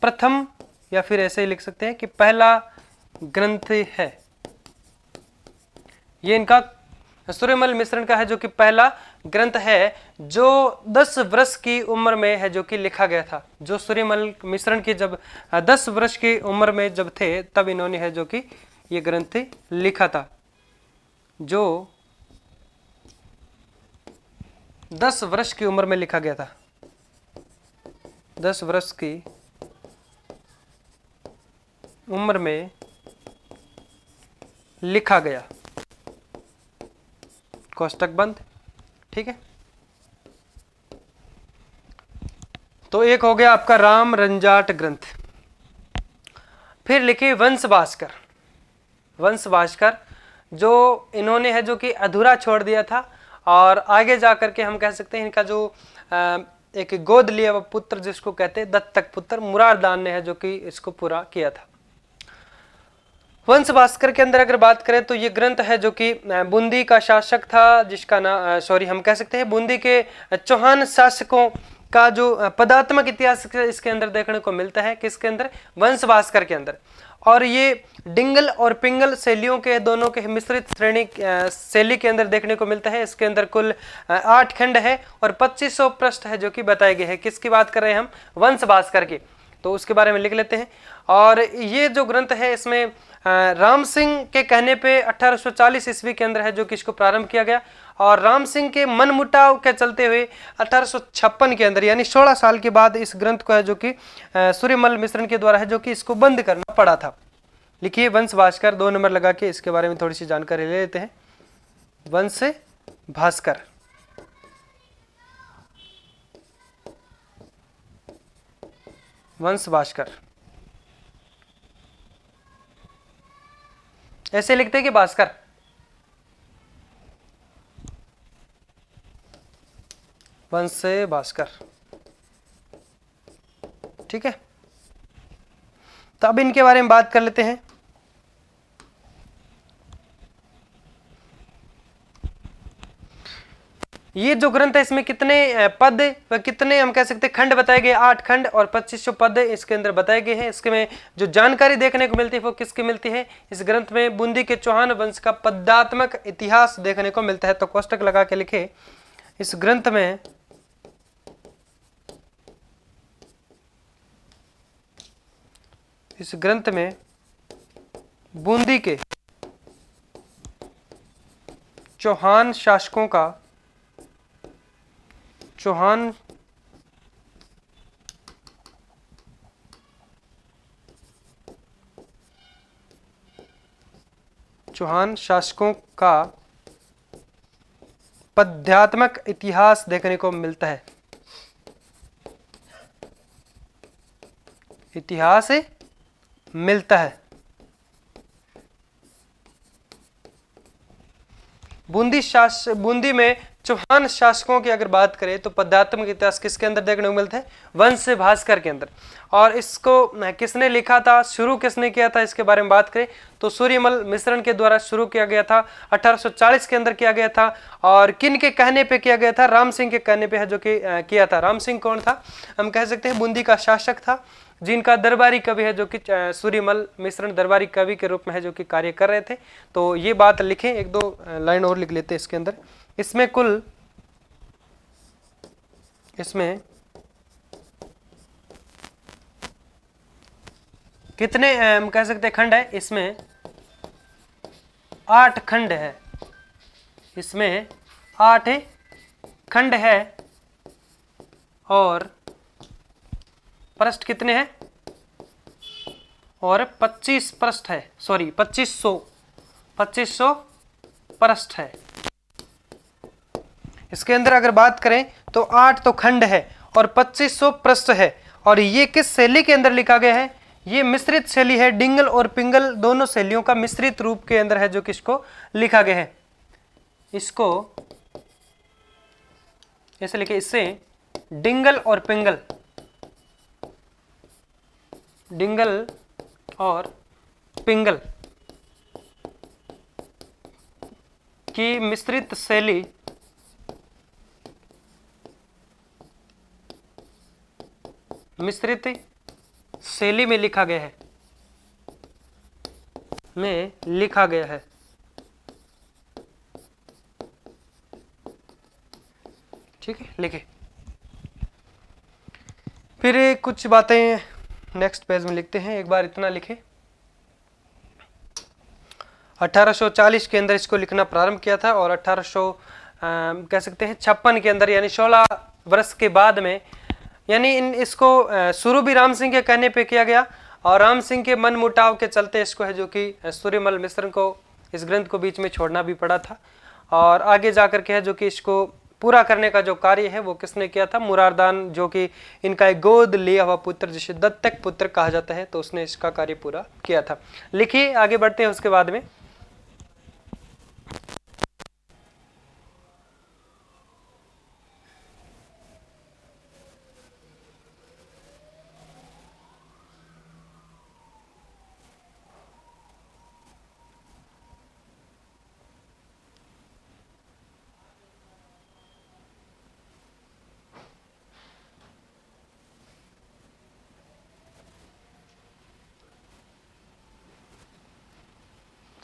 प्रथम या फिर ऐसे ही लिख सकते हैं कि पहला ग्रंथ है। ये इनका सूर्यमल मिश्रण का है जो कि पहला ग्रंथ है, जो 10 वर्ष की उम्र में है जो कि लिखा गया था। जो सूर्यमल मिश्रण की जब 10 वर्ष की उम्र में जब थे तब इन्होंने है जो कि ये ग्रंथ लिखा था, जो 10 वर्ष की उम्र में लिखा गया था। 10 वर्ष की उम्र में लिखा गया, कोष्टक बंद। ठीक है, तो एक हो गया आपका राम रंजाट ग्रंथ। फिर लिखे वंश भास्कर। वंश भास्कर जो इन्होंने है जो कि अधूरा छोड़ दिया था, और आगे जा करके हम कह सकते हैं इनका जो एक गोद लिया हुआ पुत्र जिसको कहते हैं दत्तक पुत्र मुरारदान ने है जो कि इसको पूरा किया था। वंश भास्कर के अंदर अगर बात करें तो ये ग्रंथ है जो कि बूंदी का शासक था, जिसका नाम हम कह सकते हैं बूंदी के चौहान शासकों का जो पदात्मक इतिहास इसके अंदर देखने को मिलता है। किसके अंदर, वंश भास्कर के अंदर। और ये डिंगल और पिंगल शैलियों के दोनों के मिश्रित श्रेणी शैली के अंदर देखने को मिलता है। इसके अंदर कुल 8 खंड है और 2500 पृष्ठ है जो कि बताए गए हैं। किसकी बात कर रहे हैं हम, वंश भास्कर की, तो उसके बारे में लिख लेते हैं। और ये जो ग्रंथ है इसमें राम सिंह के कहने पे 1840 ईस्वी के अंदर है जो कि इसको प्रारंभ किया गया, और राम सिंह के मनमुटाव के चलते हुए 1856 के अंदर यानी 16 साल के बाद इस ग्रंथ को है जो कि सूर्यमल मिश्रण के द्वारा है जो कि इसको बंद करना पड़ा था। लिखिए वंश भास्कर, 2 नंबर लगा के इसके बारे में थोड़ी सी जानकारी ले लेते हैं। वंश भास्कर, वंश भास्कर ऐसे लिखते हैं कि भास्कर, वंश भास्कर। ठीक है, तो अब इनके बारे में बात कर लेते हैं। ये जो ग्रंथ है इसमें कितने पद व कितने हम कह सकते हैं खंड बताए गए, 8 खंड और 2500 पद इसके अंदर बताए गए हैं। इसके में जो जानकारी देखने को मिलती है वो किसकी मिलती है, इस ग्रंथ में बूंदी के चौहान वंश का पदात्मक इतिहास देखने को मिलता है। तो कोष्टक लगा के लिखे, इस ग्रंथ में बूंदी के चौहान शासकों का चौहान शासकों का पद्यात्मक इतिहास देखने को मिलता है। इतिहास मिलता है। बूंदी में चौहान शासकों की अगर बात करें तो पदात्मक इतिहास किसके अंदर देखने को मिलता है, वंश भास्कर के अंदर। और इसको किसने लिखा था, शुरू किसने किया था, इसके बारे में बात करें तो सूर्यमल मिश्रण के द्वारा शुरू किया गया था, 1840 के अंदर किया गया था। और किन के कहने पे किया गया था, राम सिंह के कहने पे है जो कि किया था। राम सिंह कौन था, हम कह सकते हैं बूंदी का शासक था, जिनका दरबारी कवि है जो कि सूर्यमल मिश्रण दरबारी कवि के रूप में है जो कि कार्य कर रहे थे। तो ये बात लिखें, 1-2 लाइन और लिख लेते हैं इसके अंदर। इसमें कितने हम कह सकते हैं खंड है, इसमें 8 खंड है। इसमें 8 खंड है और पृष्ठ कितने हैं, और 25 पृष्ठ है, सॉरी 2500 पृष्ठ है। इसके अंदर अगर बात करें तो 8 तो खंड है और 2500 पृष्ठ है। और ये किस शैली के अंदर लिखा गया है, ये मिश्रित शैली है, डिंगल और पिंगल दोनों शैलियों का मिश्रित रूप के अंदर है जो किसको लिखा गया है। इसको ऐसे लिखे, इससे डिंगल और पिंगल, डिंगल और पिंगल की मिश्रित शैली में लिखा गया है, ठीक है, लिखे। फिर कुछ बातें नेक्स्ट पेज में लिखते हैं। एक बार इतना लिखे, 1840 के अंदर इसको लिखना प्रारंभ किया था और 1800 कह सकते हैं 56 के अंदर, यानी 16 वर्ष के बाद में, यानी इसको शुरू भी राम सिंह के कहने पे किया गया और राम सिंह के मन मुटाव के चलते इसको है जो कि सूर्यमल मिश्र को इस ग्रंथ को बीच में छोड़ना भी पड़ा था। और आगे जाकर के है जो कि इसको पूरा करने का जो कार्य है वो किसने किया था? मुरारदान, जो कि इनका एक गोद लिया हुआ पुत्र, जिसे दत्तक पुत्र कहा जाता है, तो उसने इसका कार्य पूरा किया था। लिखिए, आगे बढ़ते हैं उसके बाद में।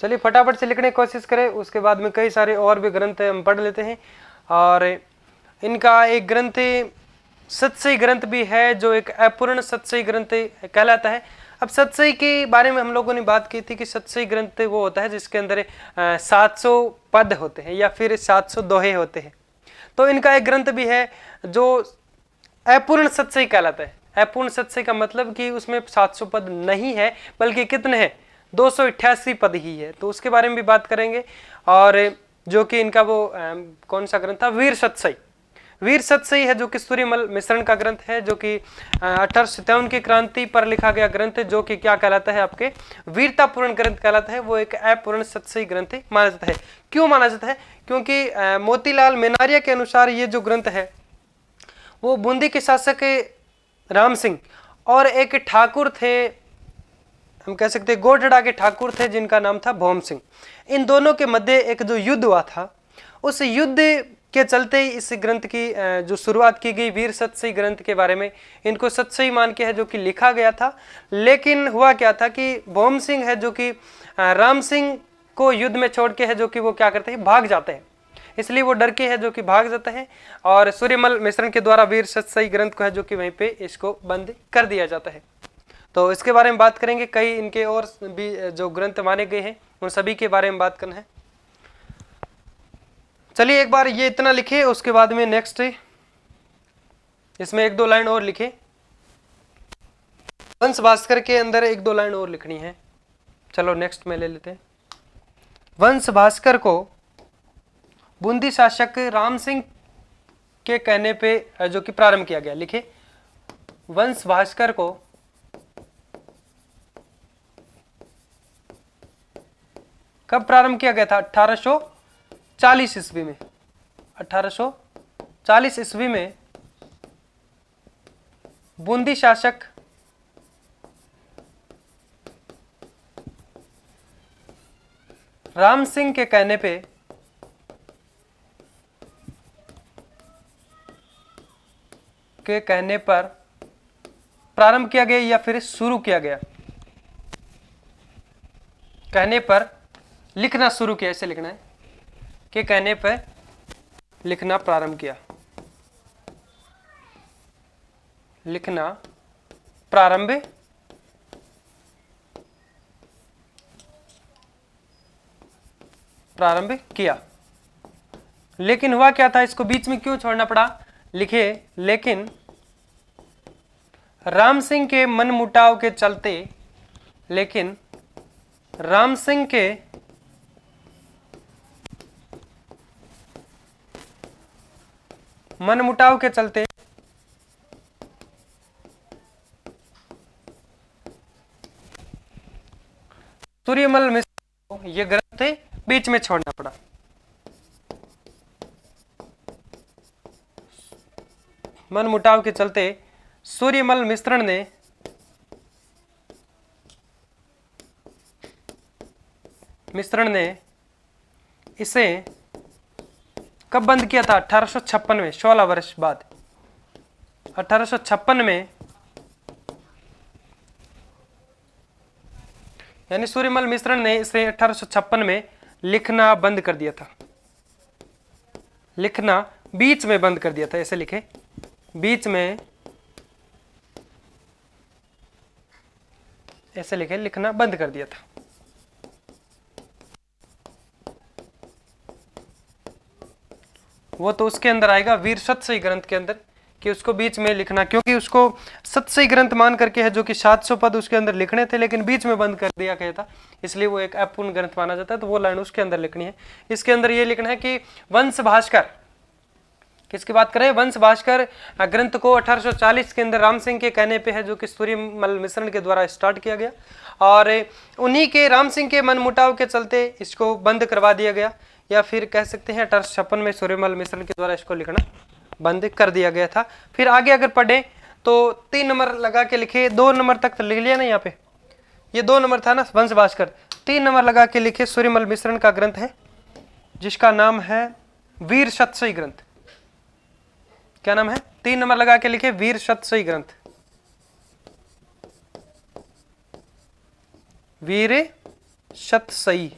चलिए फटाफट से लिखने की कोशिश करें, उसके बाद में कई सारे और भी ग्रंथ हम पढ़ लेते हैं। और इनका एक ग्रंथ सतसई ग्रंथ भी है, जो एक अपूर्ण सतसई ग्रंथ कहलाता है। अब सतसई के बारे में हम लोगों ने बात की थी कि सतसई ग्रंथ वो होता है जिसके अंदर 700 पद होते हैं या फिर 700 दोहे होते हैं। तो इनका एक ग्रंथ भी है जो अपूर्ण सतसई कहलाता है। अपूर्ण सतसई का मतलब कि उसमें 700 पद नहीं है, बल्कि कितने हैं? 288 पद ही है। तो उसके बारे में भी बात करेंगे। और जो कि इनका वो कौन सा ग्रंथ था? वीर सतसई। वीर सतसई है जो कि सूर्यमल मिश्रण का ग्रंथ है, जो कि 1857 की क्रांति पर लिखा गया ग्रंथ है, जो कि क्या कहलाता है? आपके वीरतापूर्ण ग्रंथ कहलाता है। वो एक अपूर्ण सतसई ग्रंथ माना जाता है। क्यों माना जाता है? क्योंकि मोतीलाल मेनारिया के अनुसार ये जो ग्रंथ है वो बूंदी के शासक राम सिंह और एक ठाकुर थे, हम कह सकते हैं गोठड़ा के ठाकुर थे, जिनका नाम था भौम सिंह। इन दोनों के मध्य एक जो युद्ध हुआ था, उस युद्ध के चलते इस ग्रंथ की जो शुरुआत की गई वीर सतसई ग्रंथ के बारे में, इनको सतसई मान के है जो कि लिखा गया था। लेकिन हुआ क्या था कि भौम सिंह है जो कि राम सिंह को युद्ध में छोड़ के है जो कि वो क्या करते हैं? भाग जाते हैं। इसलिए वो डर के है जो कि भाग जाते हैं और सूर्यमल मिश्रण के द्वारा वीर सतसई ग्रंथ को है जो कि वहीं पे इसको बंद कर दिया जाता है। तो इसके बारे में बात करेंगे। कई इनके और भी जो ग्रंथ माने गए हैं उन सभी के बारे में बात करना है। चलिए एक बार ये इतना लिखे, उसके बाद में नेक्स्ट इसमें 1-2 लाइन और लिखे। वंश भास्कर के अंदर 1-2 लाइन और लिखनी है। चलो नेक्स्ट में ले लेते हैं। वंश भास्कर को बूंदी शासक राम सिंह के कहने पे जो कि प्रारंभ किया गया। लिखे, वंश भास्कर को कब प्रारंभ किया गया था? 1840 ईस्वी में। 1840 ईस्वी में बूंदी शासक राम सिंह के कहने पर प्रारंभ किया गया या फिर शुरू किया गया। कहने पर लिखना शुरू किया, ऐसे लिखना है कि कहने पर लिखना प्रारंभ किया। लिखना प्रारंभ किया। लेकिन हुआ क्या था? इसको बीच में क्यों छोड़ना पड़ा? लिखे, लेकिन राम सिंह के मनमुटाव के चलते, लेकिन राम सिंह के मनमुटाव के चलते सूर्यमल मिश्र को यह ग्रंथ बीच में छोड़ना पड़ा। मनमुटाव के चलते सूर्यमल मिश्रण ने इसे कब बंद किया था? 1856 में, 16 वर्ष बाद। 1856 में, यानी सूर्यमल मिश्रण ने इसे 1856 में लिखना बंद कर दिया था। लिखना बीच में बंद कर दिया था, ऐसे लिखे, बीच में, ऐसे लिखे, लिखना बंद कर दिया था। वो तो उसके अंदर आएगा वीर सतसई ग्रंथ के अंदर, कि उसको बीच में लिखना, क्योंकि उसको सतसई ग्रंथ मान करके है जो कि 700 पद उसके अंदर लिखने थे, लेकिन बीच में बंद कर दिया गया था, इसलिए वो एक अपूर्ण ग्रंथ माना जाता है। तो वो लाइन उसके अंदर लिखनी है। इसके अंदर ये लिखना है कि वंश भास्कर, किसकी बात करें? वंश भास्कर ग्रंथ को 1840 के अंदर राम सिंह के कहने पे है, जो कि सूर्यमल मिश्रण के द्वारा स्टार्ट किया गया, और उन्हीं के राम सिंह के मनमुटाव के चलते इसको बंद करवा दिया गया, या फिर कह सकते हैं 1856 में सूर्यमल मिश्रण के द्वारा इसको लिखना बंद कर दिया गया था। फिर आगे अगर पढ़े तो 3 नंबर लगा के लिखे, 2 नंबर तक तो लिख लिया ना, यहाँ पे ये 2 नंबर था ना वंश भास्कर, 3 नंबर लगा के लिखे सूर्यमल मिश्रण का ग्रंथ है, जिसका नाम है वीर सतसई ग्रंथ। क्या नाम है? 3 नंबर लगा के लिखे वीर सतसई ग्रंथ, वीर सतसई।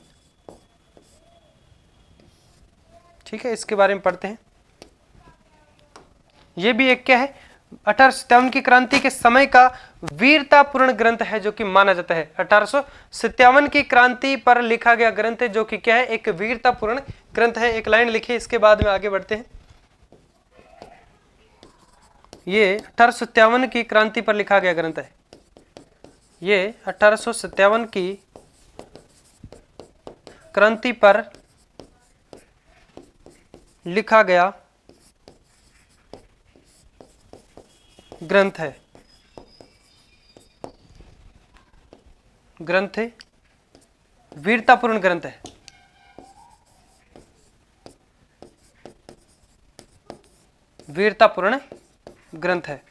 ठीक है, इसके बारे में पढ़ते हैं। ये भी एक क्या है? 1857 की क्रांति के समय का वीरतापूर्ण ग्रंथ है, जो कि माना जाता है। 1857 की क्रांति पर लिखा गया ग्रंथ है, जो कि क्या है? एक वीरतापूर्ण ग्रंथ है। एक लाइन लिखी, इसके बाद में आगे बढ़ते हैं। ये 1857 की क्रांति पर लिखा गया ग्रंथ है। ये 1857 की क्रांति पर लिखा गया ग्रंथ है। ग्रंथ है, वीरतापूर्ण ग्रंथ है। वीरतापूर्ण ग्रंथ है,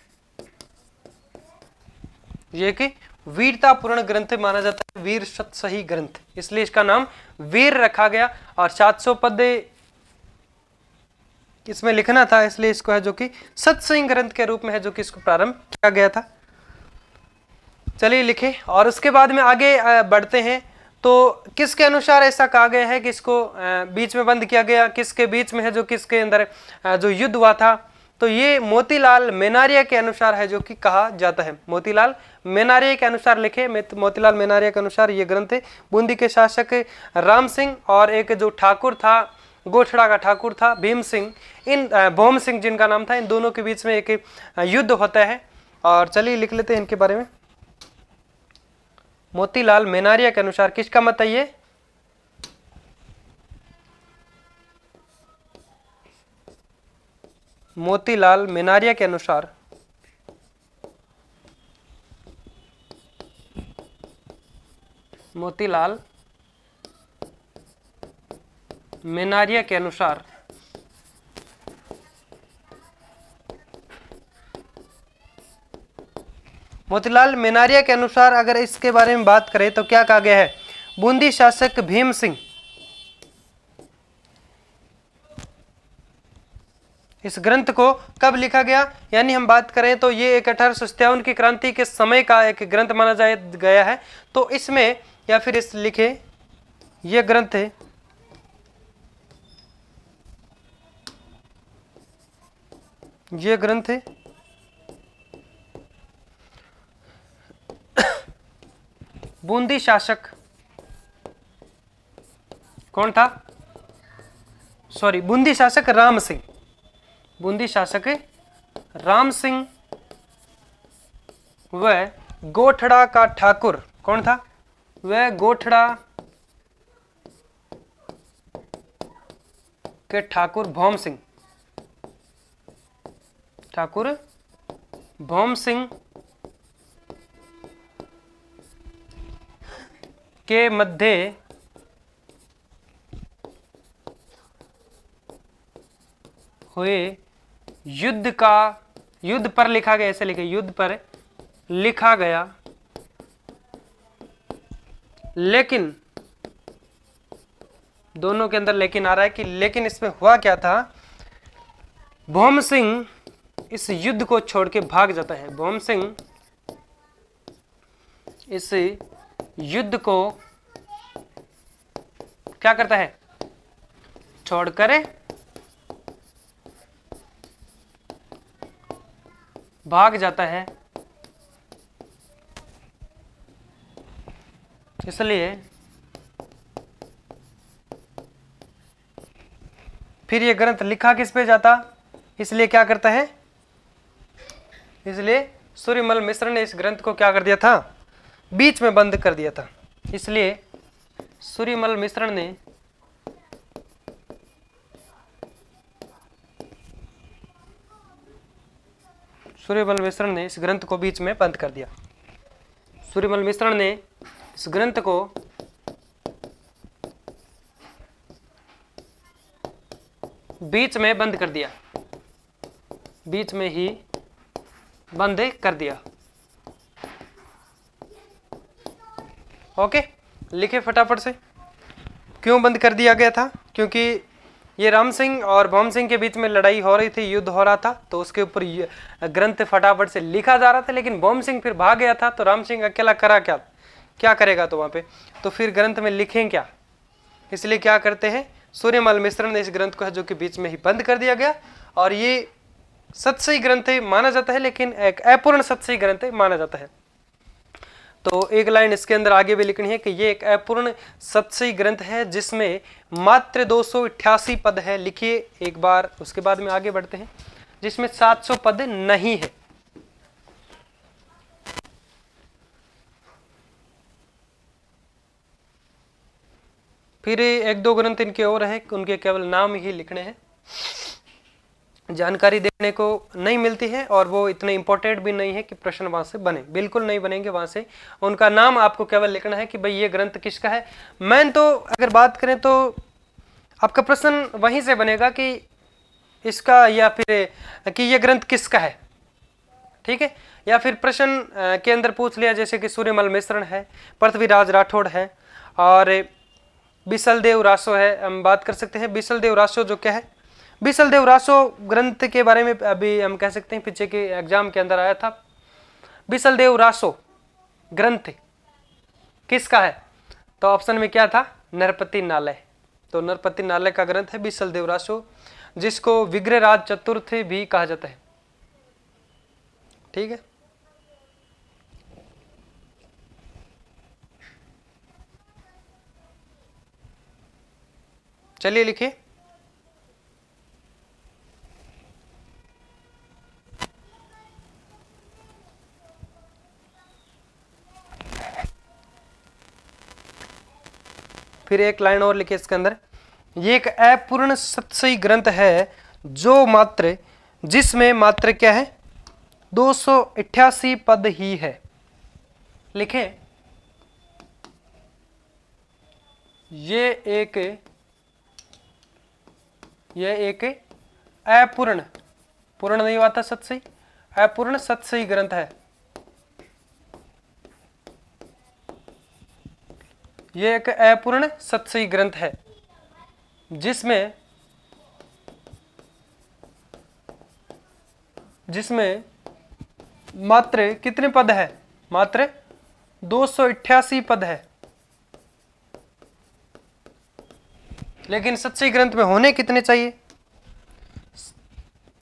ये कि वीरतापूर्ण ग्रंथ माना जाता है, वीर सतसई ग्रंथ, इसलिए इसका नाम वीर रखा गया। और 700 पद इसमें लिखना था, इसलिए इसको है जो कि सतसई ग्रंथ के रूप में है, जो कि इसको प्रारंभ किया गया था। चलिए लिखे, और उसके बाद में आगे बढ़ते हैं। तो किसके अनुसार ऐसा कहा गया है कि इसको बीच में बंद किया गया? किसके बीच में है? जो किसके अंदर जो युद्ध हुआ था, तो ये मोतीलाल मेनारिया के अनुसार है, जो कि कहा जाता है। मोतीलाल मेनारिया के अनुसार लिखे, मोतीलाल मेनारिया के अनुसार ये ग्रंथ है। बूंदी के शासक राम सिंह और एक जो ठाकुर था, गोठड़ा का ठाकुर था भीम सिंह, इन भोम सिंह जिनका नाम था, इन दोनों के बीच में एक युद्ध होता है। और चलिए लिख लेते हैं इनके बारे में। मोतीलाल मेनारिया के अनुसार किसका मत है ये? मोतीलाल मेनारिया के अनुसार मोतीलाल मेनारिया के अनुसार मोतीलाल मेनारिया के अनुसार अगर इसके बारे में बात करें तो क्या कहा गया है? बूंदी शासक भीम सिंह, इस ग्रंथ को कब लिखा गया? यानी हम बात करें तो ये एक 1857 की क्रांति के समय का एक ग्रंथ माना जाए गया है। तो इसमें या फिर इस लिखे ये ग्रंथ है, ये ग्रंथ है बूंदी शासक कौन था? सॉरी, बूंदी शासक राम सिंह। बूंदी शासक राम सिंह वह गोठड़ा का ठाकुर कौन था? वह गोठड़ा के ठाकुर भौम सिंह, ठाकुर भौम सिंह के मध्य हुए युद्ध पर लिखा गया, ऐसे लिखे युद्ध पर लिखा गया, लेकिन दोनों के अंदर लेकिन आ रहा है कि लेकिन इसमें हुआ क्या था, भौम सिंह इस युद्ध को छोड़ के भाग जाता है। भौम सिंह इस युद्ध को क्या करता है, छोड़कर भाग जाता है। इसलिए फिर ये ग्रंथ लिखा किस पे जाता, इसलिए क्या करता है, इसलिए सूर्यमल मिश्र ने इस ग्रंथ को क्या कर दिया था, बीच में बंद कर दिया था। इसलिए सूर्यमल मिश्र ने इस ग्रंथ को बीच में बंद कर दिया। सूर्यमल मिश्र ने इस ग्रंथ को बीच में बंद कर दिया, बीच में ही बंद कर दिया। ओके, लिखे फटाफट से। क्यों बंद कर दिया गया था, क्योंकि ये राम सिंह और भौम सिंह के बीच में लड़ाई हो रही थी, युद्ध हो रहा था, तो उसके ऊपर ग्रंथ फटाफट से लिखा जा रहा था। लेकिन भौम सिंह फिर भाग गया था, तो राम सिंह अकेला करा क्या करेगा, तो वहां पे तो फिर ग्रंथ में लिखें क्या, इसलिए क्या करते हैं, सूर्यमल मिश्र ने इस ग्रंथ को है जो कि बीच में ही बंद कर दिया गया। और ये सतसई ग्रंथ माना जाता है, लेकिन एक अपूर्ण सतसई ग्रंथ माना जाता है। तो एक लाइन इसके अंदर आगे भी लिखनी है कि ये एक अपूर्ण सतसई ग्रंथ है जिसमें मात्र 288 पद है। लिखिए एक बार, उसके बाद में आगे बढ़ते हैं। जिसमें 700 पद नहीं है। फिर एक दो ग्रंथ इनके और है, उनके केवल नाम ही लिखने हैं, जानकारी देखने को नहीं मिलती है, और वो इतने इंपॉर्टेंट भी नहीं है कि प्रश्न वहां से बने, बिल्कुल नहीं बनेंगे वहां से। उनका नाम आपको केवल लिखना है कि भाई ये ग्रंथ किसका है। मैं तो अगर बात करें तो आपका प्रश्न वहीं से बनेगा कि इसका, या फिर कि ये ग्रंथ किसका है, ठीक है। या फिर प्रश्न के अंदर पूछ लिया जैसे कि सूर्यमल मिश्रण है, पृथ्वीराज राठौड़ है, और बिसलदेव रासो है। हम बात कर सकते हैं बिसलदेव रासो जो क्या है, बिसलदेव रासो ग्रंथ के बारे में अभी हम कह सकते हैं, पीछे के एग्जाम के अंदर आया था। बिसलदेव रासो ग्रंथ किसका है, तो ऑप्शन में क्या था, नरपति नालय। तो नरपति नालय का ग्रंथ है बिसलदेव रासो, जिसको विग्रहराज चतुर्थ भी कहा जाता है, ठीक है। चलिए लिखिए। फिर एक लाइन और लिखिए इसके अंदर, ये एक अपूर्ण सतसई ग्रंथ है जो मात्र, जिसमें मात्र क्या है, 288 पद ही है। लिखें, ये एक अपूर्ण, पूर्ण नहीं हुआ था सतसई, अपूर्ण सतसई ग्रंथ है। ये एक अपूर्ण सतसई ग्रंथ है जिसमें मात्र कितने पद है, मात्र 288 पद है। लेकिन सतसई ग्रंथ में होने कितने चाहिए,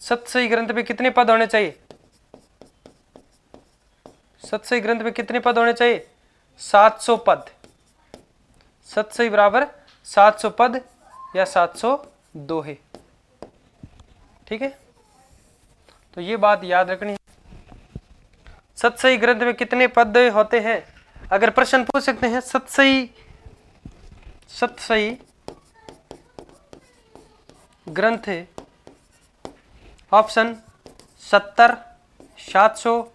सतसई ग्रंथ में कितने पद होने चाहिए, सतसई ग्रंथ में कितने पद होने चाहिए, 700 पद। सतसई बराबर 700 पद या 702 है, ठीक है। तो ये बात याद रखनी है। सतसई ग्रंथ में कितने पद होते हैं, अगर प्रश्न पूछ सकते हैं, सतसई ग्रंथ ऑप्शन 70, 700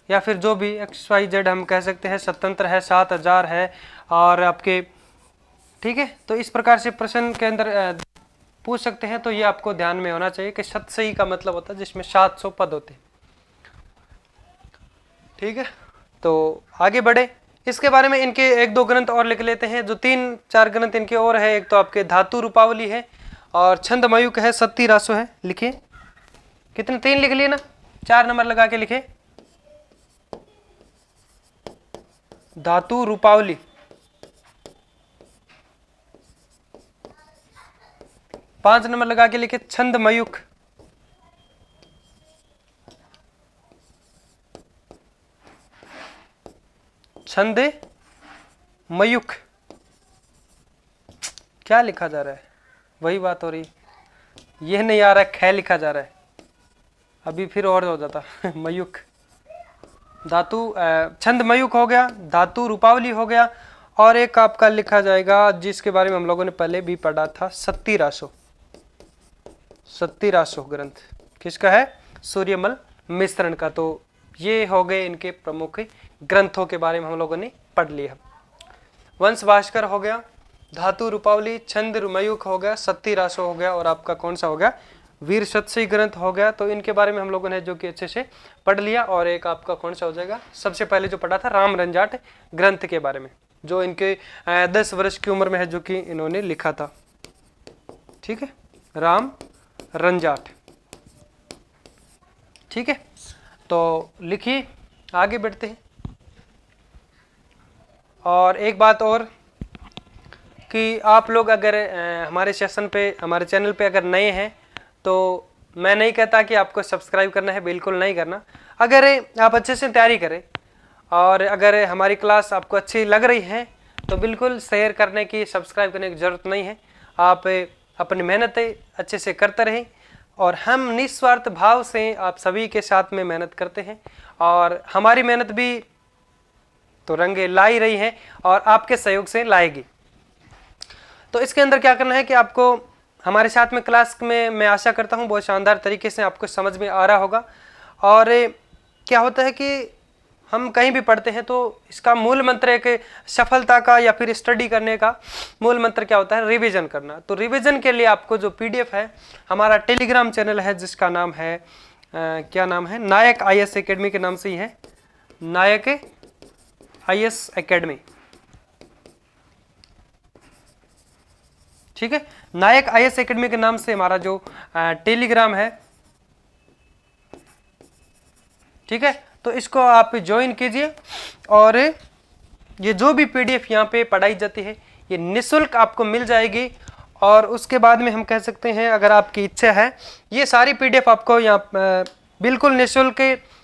या फिर जो भी XYZ हम कह सकते हैं, स्वतंत्र है, 7000 है, और आपके, ठीक है। तो इस प्रकार से प्रश्न के अंदर पूछ सकते हैं। तो ये आपको ध्यान में होना चाहिए कि सतसई का मतलब होता है जिसमें 700 पद होते हैं, ठीक है। तो आगे बढ़े, इसके बारे में इनके एक दो ग्रंथ और लिख लेते हैं, जो 3-4 ग्रंथ इनके और है। एक तो आपके धातु रूपावली है और छंद मयूख है, सत्ती रासो है। लिखिए कितने, 3 लिख लिए ना, 4 नंबर लगा के लिखे। धातु रूपावली, 5 नंबर लगा के लिखे छंद मयूख, छंद मयूख। क्या लिखा जा रहा है, वही बात हो रही, यह नहीं आ रहा है, ख लिखा जा रहा है, अभी फिर और हो जाता मयूख। धातु छंद मयूख हो गया, धातु रूपावली हो गया, और एक आपका लिखा जाएगा जिसके बारे में हम लोगों ने पहले भी पढ़ा था, सत्ती रासो। सत्ती रासो ग्रंथ किसका है, सूर्यमल मिश्रण का। तो ये हो गए इनके प्रमुख ग्रंथों के बारे में हम लोगों ने पढ़ लिया। वंश भास्कर हो गया, धातु रूपावली, छंद मयूख हो गया, सत्ती रासो हो गया, और आपका कौन सा हो गया, वीर शतसी ग्रंथ हो गया। तो इनके बारे में हम लोगों ने जो कि अच्छे से पढ़ लिया। और एक आपका कौन सा हो जाएगा, सबसे पहले जो पढ़ा था राम रंजाट ग्रंथ के बारे में, जो इनके 10 वर्ष की उम्र में है, जो कि इन्होंने लिखा था। ठीक है, राम रंजाट। ठीक है, तो लिखिए, आगे बढ़ते हैं। और एक बात और कि आप लोग अगर हमारे सेशन पे, हमारे चैनल पे अगर नए हैं, तो मैं नहीं कहता कि आपको सब्सक्राइब करना है, बिल्कुल नहीं करना। अगर आप अच्छे से तैयारी करें और अगर हमारी क्लास आपको अच्छी लग रही है, तो बिल्कुल शेयर करने की, सब्सक्राइब करने की ज़रूरत नहीं है। आप अपनी मेहनत अच्छे से करते रहें, और हम निस्वार्थ भाव से आप सभी के साथ में मेहनत करते हैं, और हमारी मेहनत भी तो रंगे ला ही रही है और आपके सहयोग से लाएगी। तो इसके अंदर क्या करना है कि आपको हमारे साथ में क्लास में, मैं आशा करता हूँ बहुत शानदार तरीके से आपको समझ में आ रहा होगा। और क्या होता है कि हम कहीं भी पढ़ते हैं तो इसका मूल मंत्र एक सफलता का या फिर स्टडी करने का मूल मंत्र क्या होता है, रिवीजन करना। तो रिवीजन के लिए आपको जो पीडीएफ है, हमारा टेलीग्राम चैनल है जिसका नाम है क्या नाम है, नायक आईएएस एकेडमी के नाम से ही है, नायक आईएएस एकेडमी। ठीक है, नायक आईएएस एकेडमी के नाम से हमारा जो टेलीग्राम है। ठीक है, तो इसको आप ज्वाइन कीजिए, और ये जो भी पीडीएफ यहाँ पे पढ़ाई जाती है ये निःशुल्क आपको मिल जाएगी। और उसके बाद में हम कह सकते हैं, अगर आपकी इच्छा है, ये सारी पीडीएफ आपको यहाँ बिल्कुल निःशुल्क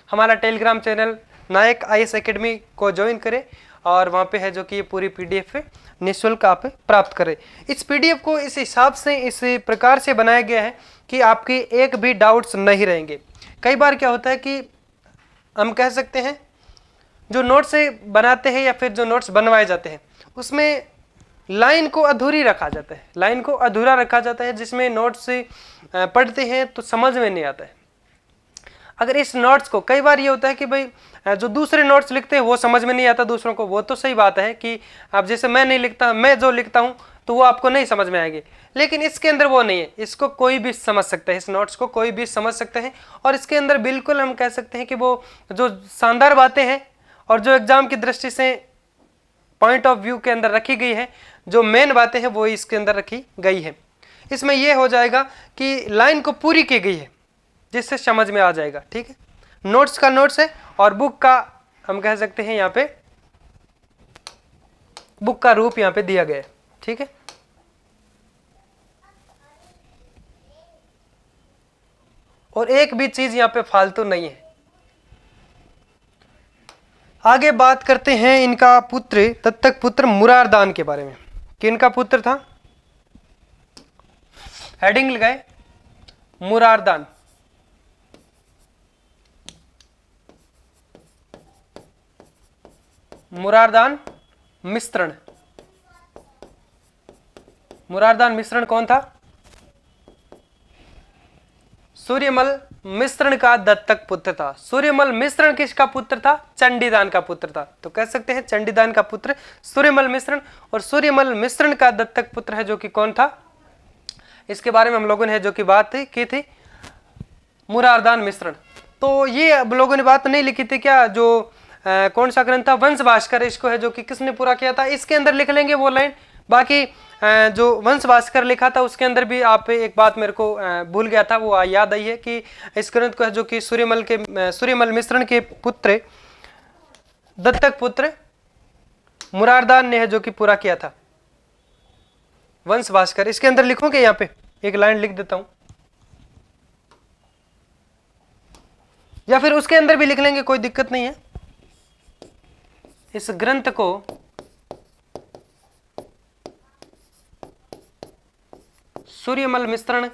हमारा टेलीग्राम चैनल नायक आईएएस एकेडमी को ज्वाइन करें, और वहाँ पे है जो कि ये पूरी पीडीएफ निःशुल्क आप प्राप्त करें। इस पीडीएफ को इस हिसाब से, इस प्रकार से बनाया गया है कि आपके एक भी डाउट्स नहीं रहेंगे। कई बार क्या होता है कि हम कह सकते हैं जो नोट्स बनाते हैं या फिर जो नोट्स बनवाए जाते हैं, उसमें लाइन को अधूरी रखा जाता है, लाइन को अधूरा रखा जाता है, जिसमें नोट्स पढ़ते हैं तो समझ में नहीं आता है। अगर इस नोट्स को, कई बार ये होता है कि भाई जो दूसरे नोट्स लिखते हैं वो समझ में नहीं आता दूसरों को, वो तो सही बात है कि आप जैसे मैं नहीं लिखता, मैं जो लिखता हूँ तो वो आपको नहीं समझ में आएगी, लेकिन इसके अंदर वो नहीं है, इसको कोई भी समझ सकता है, इस नोट्स को कोई भी समझ सकते हैं। और इसके अंदर बिल्कुल हम कह सकते हैं कि वो जो शानदार बातें हैं और जो एग्जाम की दृष्टि से पॉइंट ऑफ व्यू के अंदर रखी गई है, जो मेन बातें हैं वो इसके अंदर रखी गई है। इसमें यह हो जाएगा कि लाइन को पूरी की गई है, जिससे समझ में आ जाएगा। ठीक है, नोट्स का नोट्स है, और बुक का हम कह सकते हैं यहाँ पे बुक का रूप यहाँ पे दिया गया है। ठीक है, और एक भी चीज यहाँ पे फालतू नहीं है। आगे बात करते हैं इनका पुत्र, दत्तक पुत्र मुरारदान के बारे में। किनका पुत्र था, हेडिंग लगाए, मुरारदान। मुरारदान मिश्रण। मुरारदान मिश्रण कौन था, सूर्यमल मिश्रण का दत्तक पुत्र था। सूर्यमल मिश्रण किसका पुत्र था, चंडीदान का पुत्र था। तो कह सकते हैं चंडीदान का पुत्र सूर्यमल मिश्रण, और सूर्यमल मिश्रण का दत्तक पुत्र है जो कि कौन था, इसके बारे में हम लोगों ने जो कि बात की थी, मुरारदान मिश्रण। तो ये अब लोगों ने बात नहीं लिखी थी क्या, जो कौन सा ग्रंथ था, वंश भास्कर, इसको है जो कि किसने पूरा किया था, इसके अंदर लिख लेंगे वो लाइन। बाकी जो वंश भास्कर लिखा था उसके अंदर भी आप एक बात मेरे को भूल गया था, वो याद आई है कि इस ग्रंथ को है जो कि सूर्यमल मिश्रण के पुत्र, दत्तक पुत्र मुरारदान ने है जो कि पूरा किया था वंश भास्कर। इसके अंदर लिखोगे, यहाँ पे एक लाइन लिख देता हूं, या फिर उसके अंदर भी लिख लेंगे, कोई दिक्कत नहीं है। इस ग्रंथ को सूर्यमल मिश्रण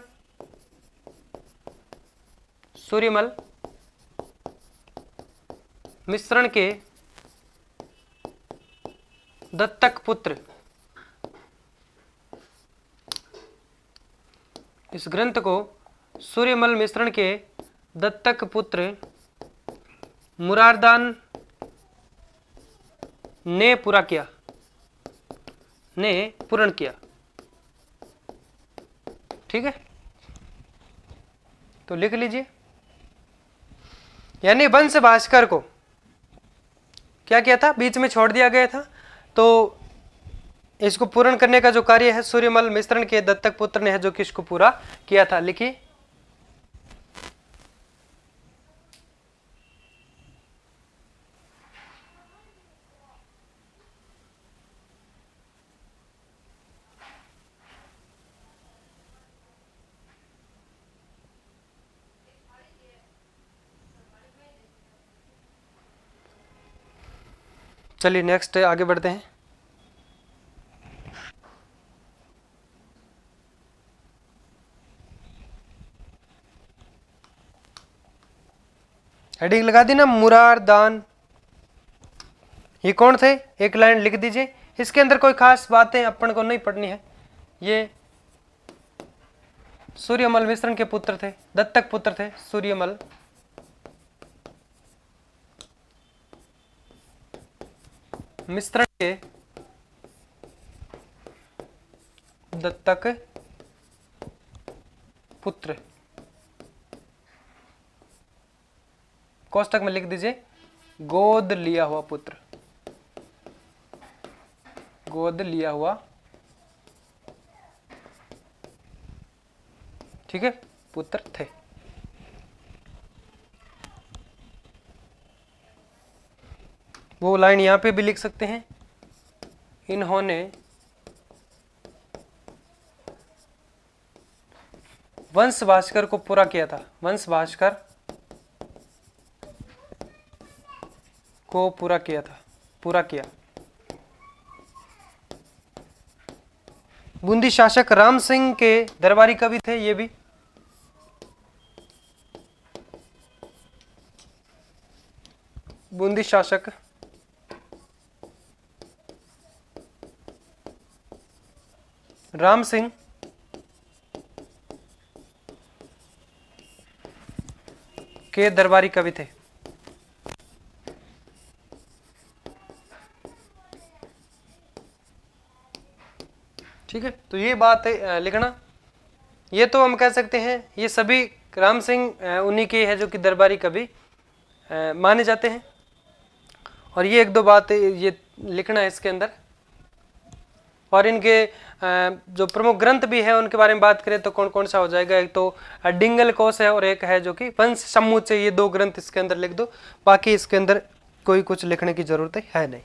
के दत्तक पुत्र, इस ग्रंथ को सूर्यमल मिश्रण के दत्तक पुत्र मुरारदान ने पूर्ण किया। ठीक है, तो लिख लीजिए। यानी वंश भास्कर को क्या किया था, बीच में छोड़ दिया गया था, तो इसको पूर्ण करने का जो कार्य है सूर्यमल मिश्रण के दत्तक पुत्र ने है जो कि इसको पूरा किया था। लिखिए, चलिए नेक्स्ट आगे बढ़ते हैं। हेडिंग लगा दी ना, मुरारदान, ये कौन थे, एक लाइन लिख दीजिए। इसके अंदर कोई खास बातें अपन को नहीं पढ़नी है। ये सूर्यमल मिश्रण के पुत्र थे, दत्तक पुत्र थे, सूर्यमल मिश्रण के दत्तक पुत्र, कोष्टक में लिख दीजिए गोद लिया हुआ पुत्र, गोद लिया हुआ, ठीक है, पुत्र थे। वो लाइन यहां पे भी लिख सकते हैं, इन्होंने वंश भास्कर को पूरा किया था, वंश भास्कर को पूरा किया। बूंदी शासक राम सिंह के दरबारी कवि थे ये भी। बूंदी शासक राम सिंह के दरबारी कवि थे। ठीक है, तो ये बात लिखना। ये तो हम कह सकते हैं ये सभी राम सिंह उन्हीं के है जो कि दरबारी कवि माने जाते हैं। और ये एक दो बात ये लिखना है इसके अंदर। और इनके जो प्रमुख ग्रंथ भी है उनके बारे में बात करें तो कौन कौन सा हो जाएगा, एक तो डिंगल कोश है और एक है जो कि वंश समुच्चय। ये दो ग्रंथ इसके अंदर लिख दो, बाकी इसके अंदर कोई कुछ लिखने की जरूरत है नहीं।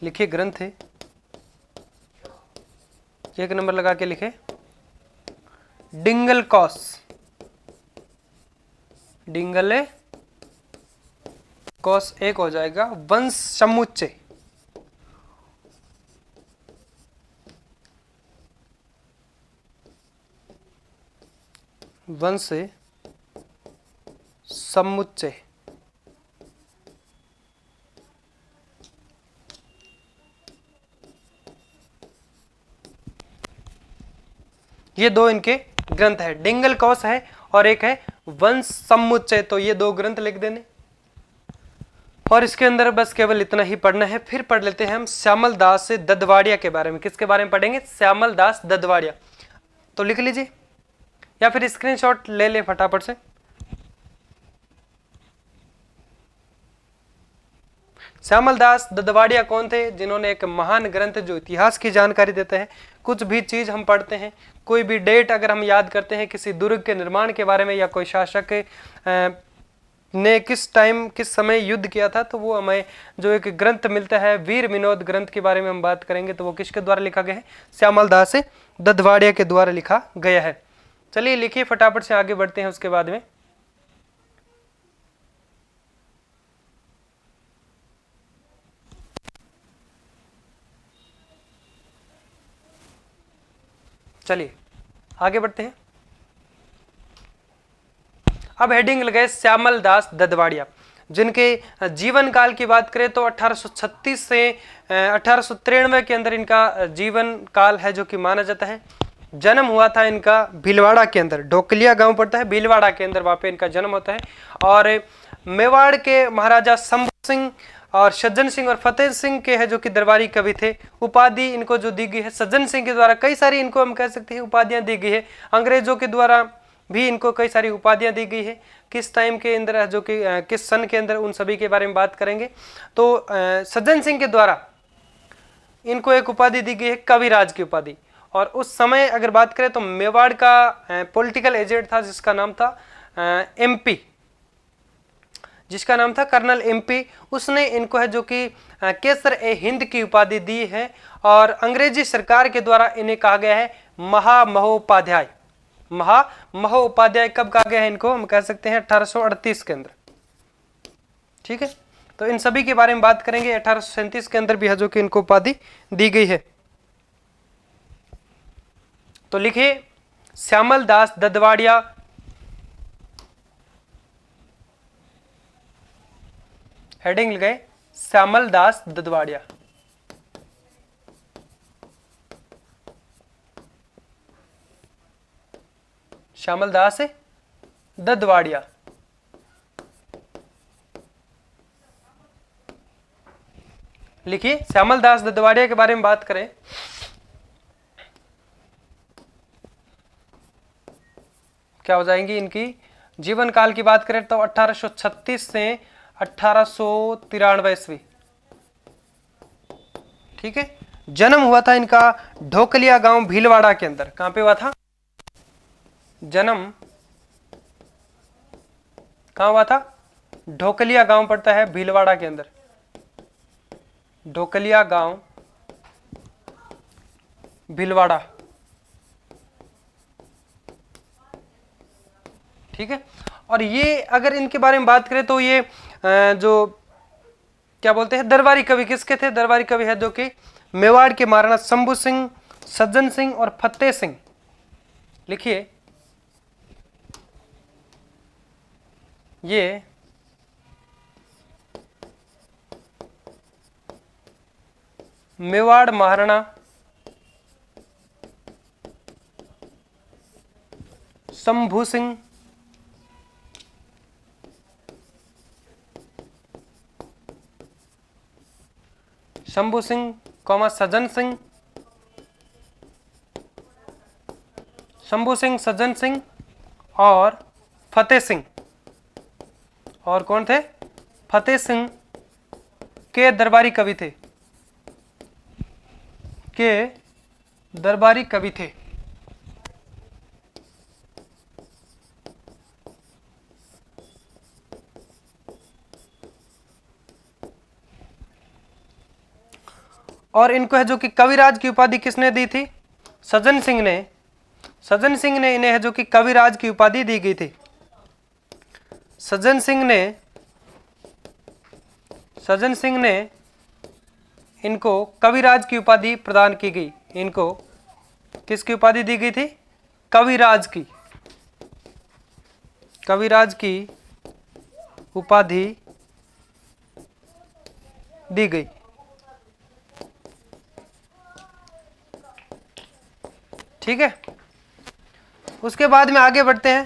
लिखिए ग्रंथ है, एक नंबर लगा के लिखे डिंगल कौश, डिंगल कौश एक हो जाएगा वंश समुच्चय। वंश समुच्चय ये दो इनके ग्रंथ है, डिंगल कौश है और एक है वंश समुच्चय। तो ये दो ग्रंथ लिख देने। और इसके अंदर बस केवल इतना ही पढ़ना है। फिर पढ़ लेते हैं हम श्यामल दास ददवाड़िया के बारे में। किसके बारे में पढ़ेंगे? श्यामल दास ददवाड़िया। तो लिख लीजिए या फिर स्क्रीनशॉट ले लें फटाफट से। श्यामल दास ददवाड़िया कौन थे? जिन्होंने एक महान ग्रंथ जो इतिहास की जानकारी देते हैं, कुछ भी चीज हम पढ़ते हैं, कोई भी डेट अगर हम याद करते हैं किसी दुर्ग के निर्माण के बारे में या कोई शासक ने किस टाइम किस समय युद्ध किया था, तो वो हमें जो एक ग्रंथ मिलता है वीर विनोद ग्रंथ के बारे में हम बात करेंगे, तो वो किसके द्वारा लिखा गया है? श्यामल दास ददवाड़िया के द्वारा लिखा गया है। चलिए लिखिए, फटाफट से आगे बढ़ते हैं उसके बाद में। चलिए आगे बढ़ते हैं। अब हेडिंग लगाए श्यामल दास ददवाड़िया, जिनके जीवन काल की बात करें तो 1836 से 1893 के अंदर इनका जीवन काल है जो कि माना जाता है। जन्म हुआ था इनका भीलवाड़ा के अंदर, ढोकलिया गांव पड़ता है भीलवाड़ा के अंदर, वहां पे इनका जन्म होता है। और मेवाड़ के महाराजा शंभू सिंह और सज्जन सिंह और फतेह सिंह के है जो कि दरबारी कवि थे। उपाधि इनको जो दी गई है सज्जन सिंह के द्वारा, कई सारी इनको हम कह सकते हैं उपाधियां दी गई है। अंग्रेजों के द्वारा भी इनको कई सारी उपाधियां दी गई है। किस टाइम के अंदर जो कि किस सन के अंदर, उन सभी के बारे में बात करेंगे। तो सज्जन सिंह के द्वारा इनको एक उपाधि दी गई है कविराज की उपाधि। और उस समय अगर बात करें तो मेवाड़ का पॉलिटिकल एजेंट था जिसका नाम था एमपी, जिसका नाम था कर्नल एमपी। उसने इनको है जो कि केसर ए हिंद की उपाधि दी है। और अंग्रेजी सरकार के द्वारा इन्हें कहा गया है महामहोपाध्याय। महामहोपाध्याय कब कहा गया है इनको? हम कह सकते हैं 1838 के अंदर। ठीक है, तो इन सभी के बारे में बात करेंगे। 1837 के अंदर भी है जो कि इनको उपाधि दी गई है। तो लिखिए श्यामल दास ददवाड़िया हेडिंग लगाए श्यामल दास ददवाड़िया। श्यामल दास ददवाड़िया। लिखिए श्यामल दास ददवाड़िया के बारे में बात करें क्या हो जाएंगी इनकी जीवन काल की बात करें तो 1836 से 1893 ईस्वी। ठीक है, जन्म हुआ था इनका ढोकलिया गांव भीलवाड़ा के अंदर। कहां पे हुआ था जन्म? कहां हुआ था? ढोकलिया गांव पड़ता है भीलवाड़ा के अंदर। ढोकलिया गांव भीलवाड़ा। ठीक है, और ये अगर इनके बारे में बात करें तो ये जो क्या बोलते हैं दरबारी कवि किसके थे? दरबारी कवि है जो कि मेवाड़ के महाराणा शंभू सिंह, सज्जन सिंह और फतेह सिंह। लिखिए ये मेवाड़ महाराणा शंभू सिंह, शंभू सिंह कौमा सज्जन सिंह, शंभू सिंह, सज्जन सिंह और फतेह सिंह। और कौन थे? फतेह सिंह के दरबारी कवि थे, के दरबारी कवि थे। और इनको है जो कि कविराज की उपाधि किसने दी थी? सज्जन सिंह ने। सज्जन सिंह ने इन्हें है जो कि कविराज की उपाधि दी गई थी। सज्जन सिंह ने इनको कविराज की उपाधि प्रदान की गई। इनको किसकी उपाधि दी गई थी? कविराज की। कविराज की उपाधि दी गई। ठीक है, उसके बाद में आगे बढ़ते हैं।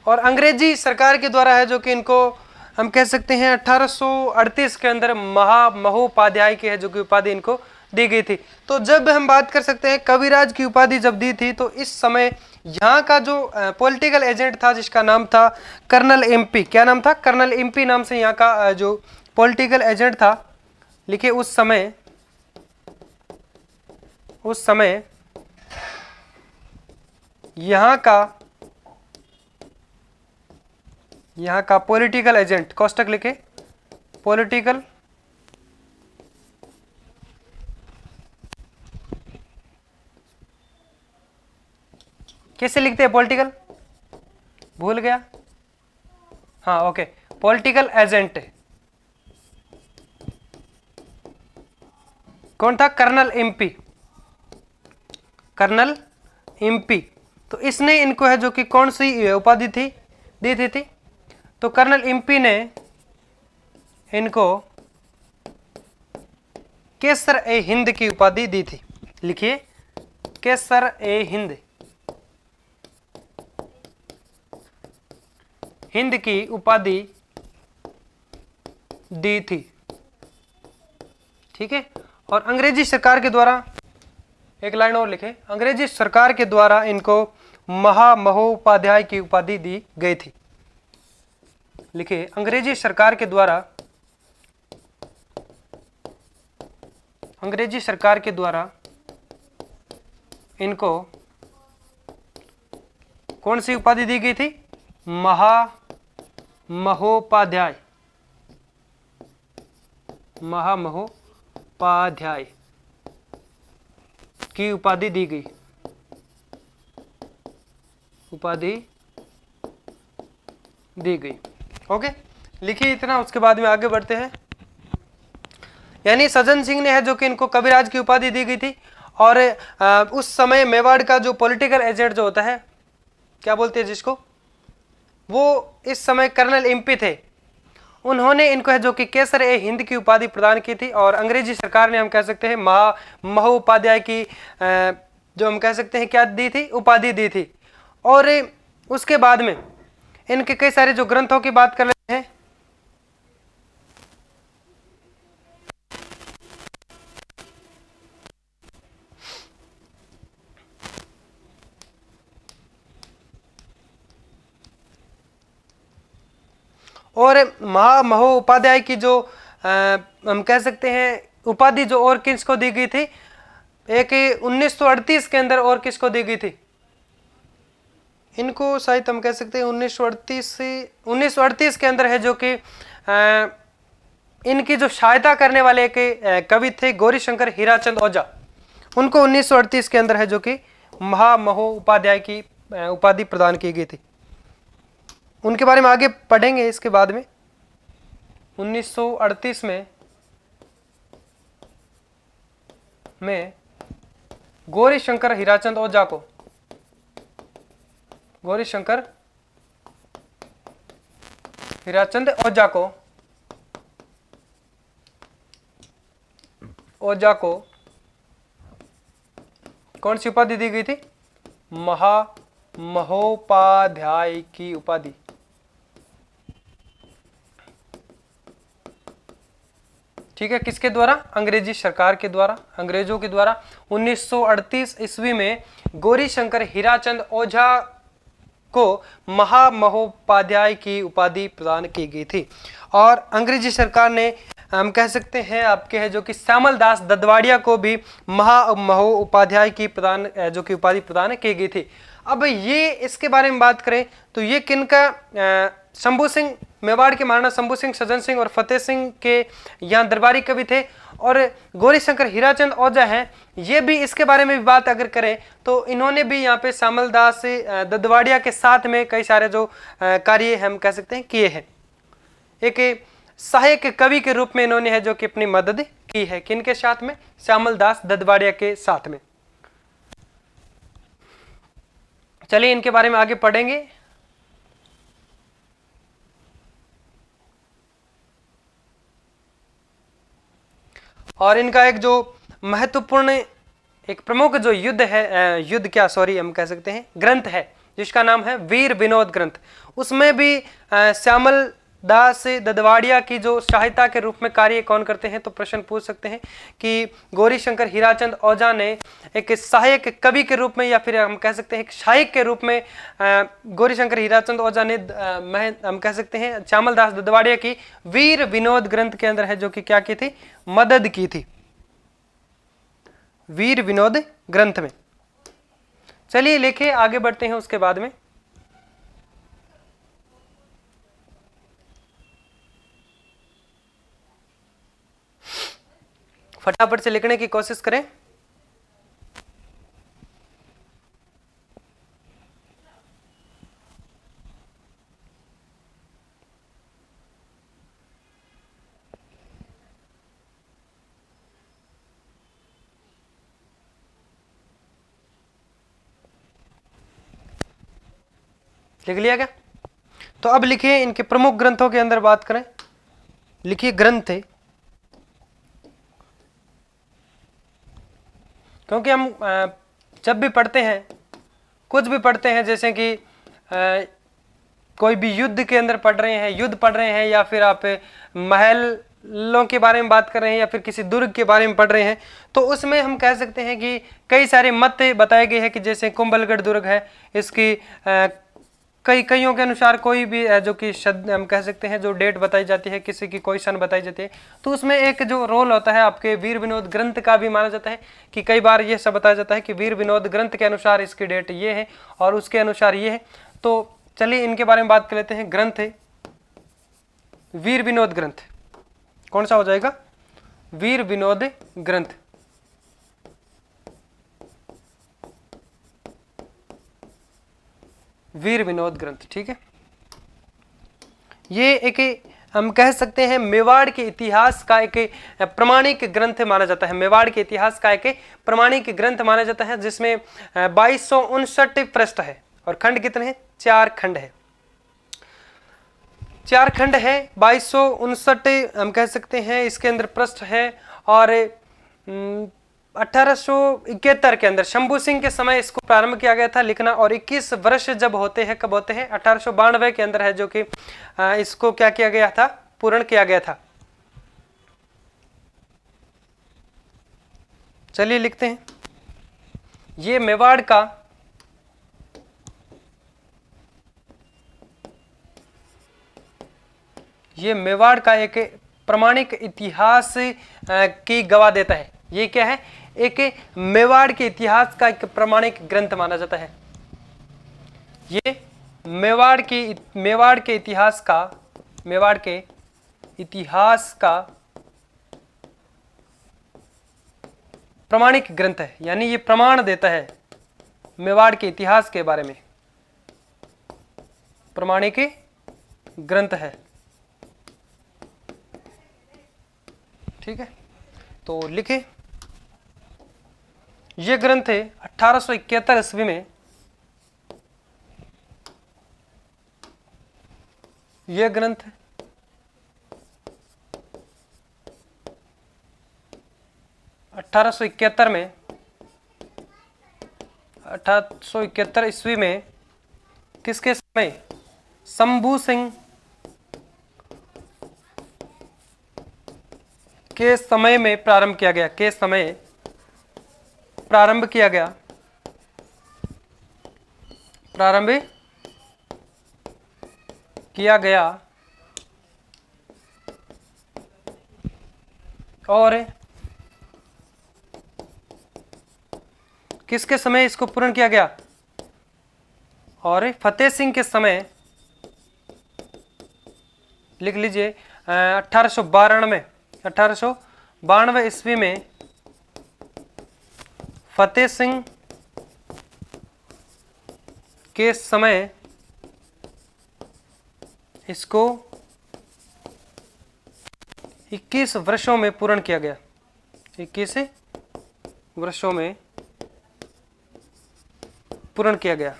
और अंग्रेजी सरकार के द्वारा है जो कि इनको हम कह सकते हैं 1838 के अंदर महोपाध्याय की है जो कि उपाधि इनको दी गई थी। तो जब हम बात कर सकते हैं कविराज की उपाधि जब दी थी, तो इस समय यहाँ का जो पॉलिटिकल एजेंट था जिसका नाम था कर्नल एमपी, क्या नाम था? कर्नल एमपी नाम से यहाँ का जो पॉलिटिकल एजेंट था। लिखिए उस समय यहाँ का पॉलिटिकल एजेंट, कोष्टक लिखे पॉलिटिकल कैसे लिखते हैं पॉलिटिकल, भूल गया? हाँ ओके, पॉलिटिकल एजेंट कौन था? Colonel MP, colonel MP. तो इसने इनको है जो कि कौन सी उपाधि थी दी थी? तो कर्नल एमपी ने इनको केसर ए हिंद की उपाधि दी थी। लिखिए केसर ए हिंद, हिंद की उपाधि दी थी। ठीक है। और अंग्रेजी सरकार के द्वारा, एक लाइन और लिखे, अंग्रेजी सरकार के द्वारा इनको महोपाध्याय की उपाधि दी गई थी। लिखिए अंग्रेजी सरकार के द्वारा इनको कौन सी उपाधि दी गई थी? महोपाध्याय की उपाधि दी गई, ओके। लिखिए इतना, उसके बाद में आगे बढ़ते हैं। यानी सज्जन सिंह ने है जो कि इनको कविराज की उपाधि दी गई थी। और उस समय मेवाड़ का जो पॉलिटिकल एजेंट जो होता है, क्या बोलते हैं जिसको, वो इस समय कर्नल एमपी थे। उन्होंने इनको है जो कि केसर ए हिंद की उपाधि प्रदान की थी। और अंग्रेजी सरकार ने, हम कह सकते हैं, महोपाध्याय की जो हम कह सकते हैं क्या दी थी? उपाधि दी थी। और उसके बाद में इनके कई सारे जो ग्रंथों की बात कर लेते हैं। और महोपाध्याय की जो हम कह सकते हैं उपाधि जो और किसको दी गई थी? एक 1938 के अंदर और किसको दी गई थी? इनको शायद हम कह सकते हैं 1938 के अंदर है जो कि इनकी जो सहायता करने वाले एक कवि थे गौरीशंकर हीराचंद ओझा, उनको 1938 के अंदर है जो कि महोपाध्याय की उपाधि प्रदान की गई थी। उनके बारे में आगे पढ़ेंगे इसके बाद में। 1938 में गौरीशंकर हीराचंद ओझा को, कौन सी उपाधि दी गई थी? महोपाध्याय की उपाधि। ठीक है, किसके द्वारा? अंग्रेजी सरकार के द्वारा, अंग्रेजों के द्वारा 1938 ईस्वी में गौरीशंकर हीराचंद ओझा को महोपाध्याय की उपाधि प्रदान की गई थी। और अंग्रेजी सरकार ने, हम कह सकते हैं आपके है जो कि श्यामल दास ददवाड़िया को भी महोपाध्याय की जो कि उपाधि प्रदान की गई थी। अब ये इसके बारे में बात करें तो ये किनका? शंभू सिंह, मेवाड़ के महाराणा शंभू सिंह, सज्जन सिंह और फतेह सिंह के यहाँ दरबारी कवि थे। और गौरीशंकर हीराचंद ओझा हैं, ये भी इसके बारे में भी बात अगर करें तो इन्होंने भी यहाँ पे श्यामल दास ददवाड़िया के साथ में कई सारे जो कार्य हम कह सकते हैं किए हैं। एक सहायक कवि के रूप में इन्होंने है जो कि अपनी मदद की है। किनके साथ में? श्यामल दास ददवाड़िया के साथ में। चलिए इनके बारे में आगे पढ़ेंगे। और इनका एक जो महत्वपूर्ण, एक प्रमुख जो हम कह सकते हैं ग्रंथ है जिसका नाम है वीर विनोद ग्रंथ। उसमें भी श्यामल दास ददवाड़िया की जो सहायता के रूप में कार्य कौन करते हैं? तो प्रश्न पूछ सकते हैं कि गौरीशंकर हीराचंद ओझा ने एक सहायक कवि के रूप में या फिर हम कह सकते हैं एक सहायक के रूप में गौरीशंकर हीराचंद ओझा ने हम कह सकते हैं श्यामल दास ददवाड़िया की वीर विनोद ग्रंथ के अंदर है जो कि क्या की थी? मदद की थी वीर विनोद ग्रंथ में। चलिए लिखे आगे बढ़ते हैं उसके बाद में। फटाफट से लिखने की कोशिश करें। लिख लिया क्या? तो अब लिखिए इनके प्रमुख ग्रंथों के अंदर बात करें। लिखिए ग्रंथ है, क्योंकि हम जब भी पढ़ते हैं कुछ भी पढ़ते हैं, जैसे कि कोई भी युद्ध के अंदर पढ़ रहे हैं, युद्ध पढ़ रहे हैं, या फिर आप महलों के बारे में बात कर रहे हैं, या फिर किसी दुर्ग के बारे में पढ़ रहे हैं, तो उसमें हम कह सकते हैं कि कई सारे मत बताए गए हैं कि जैसे कुंभलगढ़ दुर्ग है, इसकी कईयों के अनुसार कोई भी जो कि हम कह सकते हैं जो डेट बताई जाती है, किसी की कोई सन बताई जाती है, तो उसमें एक जो रोल होता है आपके वीर विनोद ग्रंथ का भी माना जाता है कि कई बार ये सब बताया जाता है कि वीर विनोद ग्रंथ के अनुसार इसकी डेट ये है और उसके अनुसार ये है। तो चलिए इनके बारे में बात कर लेते हैं। ग्रंथ है वीर विनोद ग्रंथ, कौन सा हो जाएगा? वीर विनोद ग्रंथ। वीर विनोद ग्रंथ, ठीक है। ये एक हम कह सकते हैं मेवाड़ के इतिहास का एक प्रमाणिक ग्रंथ माना जाता है। मेवाड़ के इतिहास का एक प्रमाणिक ग्रंथ माना जाता है, जिसमें 2259 पृष्ठ है और खंड कितने हैं? 4 खंड है। 4 खंड है, 2259 हम कह सकते हैं इसके अंदर पृष्ठ है। और 1871 के अंदर शंभू सिंह के समय इसको प्रारंभ किया गया था लिखना, और 21 वर्ष जब होते हैं, कब होते हैं? 1892 के अंदर है जो कि इसको क्या किया गया था? पूर्ण किया गया था। चलिए लिखते हैं। ये मेवाड़ का एक प्रमाणिक इतिहास की गवाह देता है। ये क्या है? एक मेवाड़ के इतिहास का एक प्रमाणिक ग्रंथ माना जाता है। ये मेवाड़ के इतिहास का प्रमाणिक ग्रंथ है, यानी ये प्रमाण देता है मेवाड़ के इतिहास के बारे में। प्रमाणिक ग्रंथ है, ठीक है। तो लिखे ये ग्रंथ है 1871 ईस्वी में। यह ग्रंथ 1871 में 1871 ईस्वी में किसके समय? शंभू सिंह के समय में प्रारंभ किया गया। प्रारंभ किया गया और किसके समय इसको पूर्ण किया गया? और फतेह सिंह के समय, लिख लीजिए 1892 ईस्वी में फतेह सिंह के समय इसको 21 वर्षों में पूर्ण किया गया। 21 वर्षों में पूर्ण किया गया।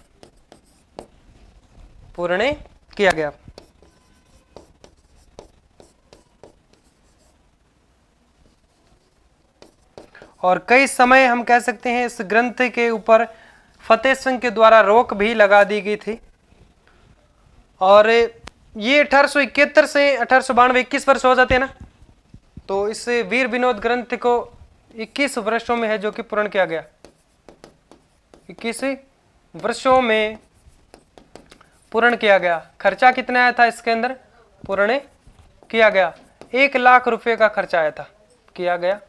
और कई समय हम कह सकते हैं इस ग्रंथ के ऊपर फतेह सिंह के द्वारा रोक भी लगा दी गई थी। और ये 1871 से 1892 21 वर्ष हो जाते हैं ना, तो इस वीर विनोद ग्रंथ को 21 वर्षों में है जो कि पूर्ण किया गया। 21 वर्षों में पूर्ण किया गया। खर्चा कितना आया था इसके अंदर पूर्ण किया गया? 1,00,000 रुपए का खर्चा आया था, किया गया।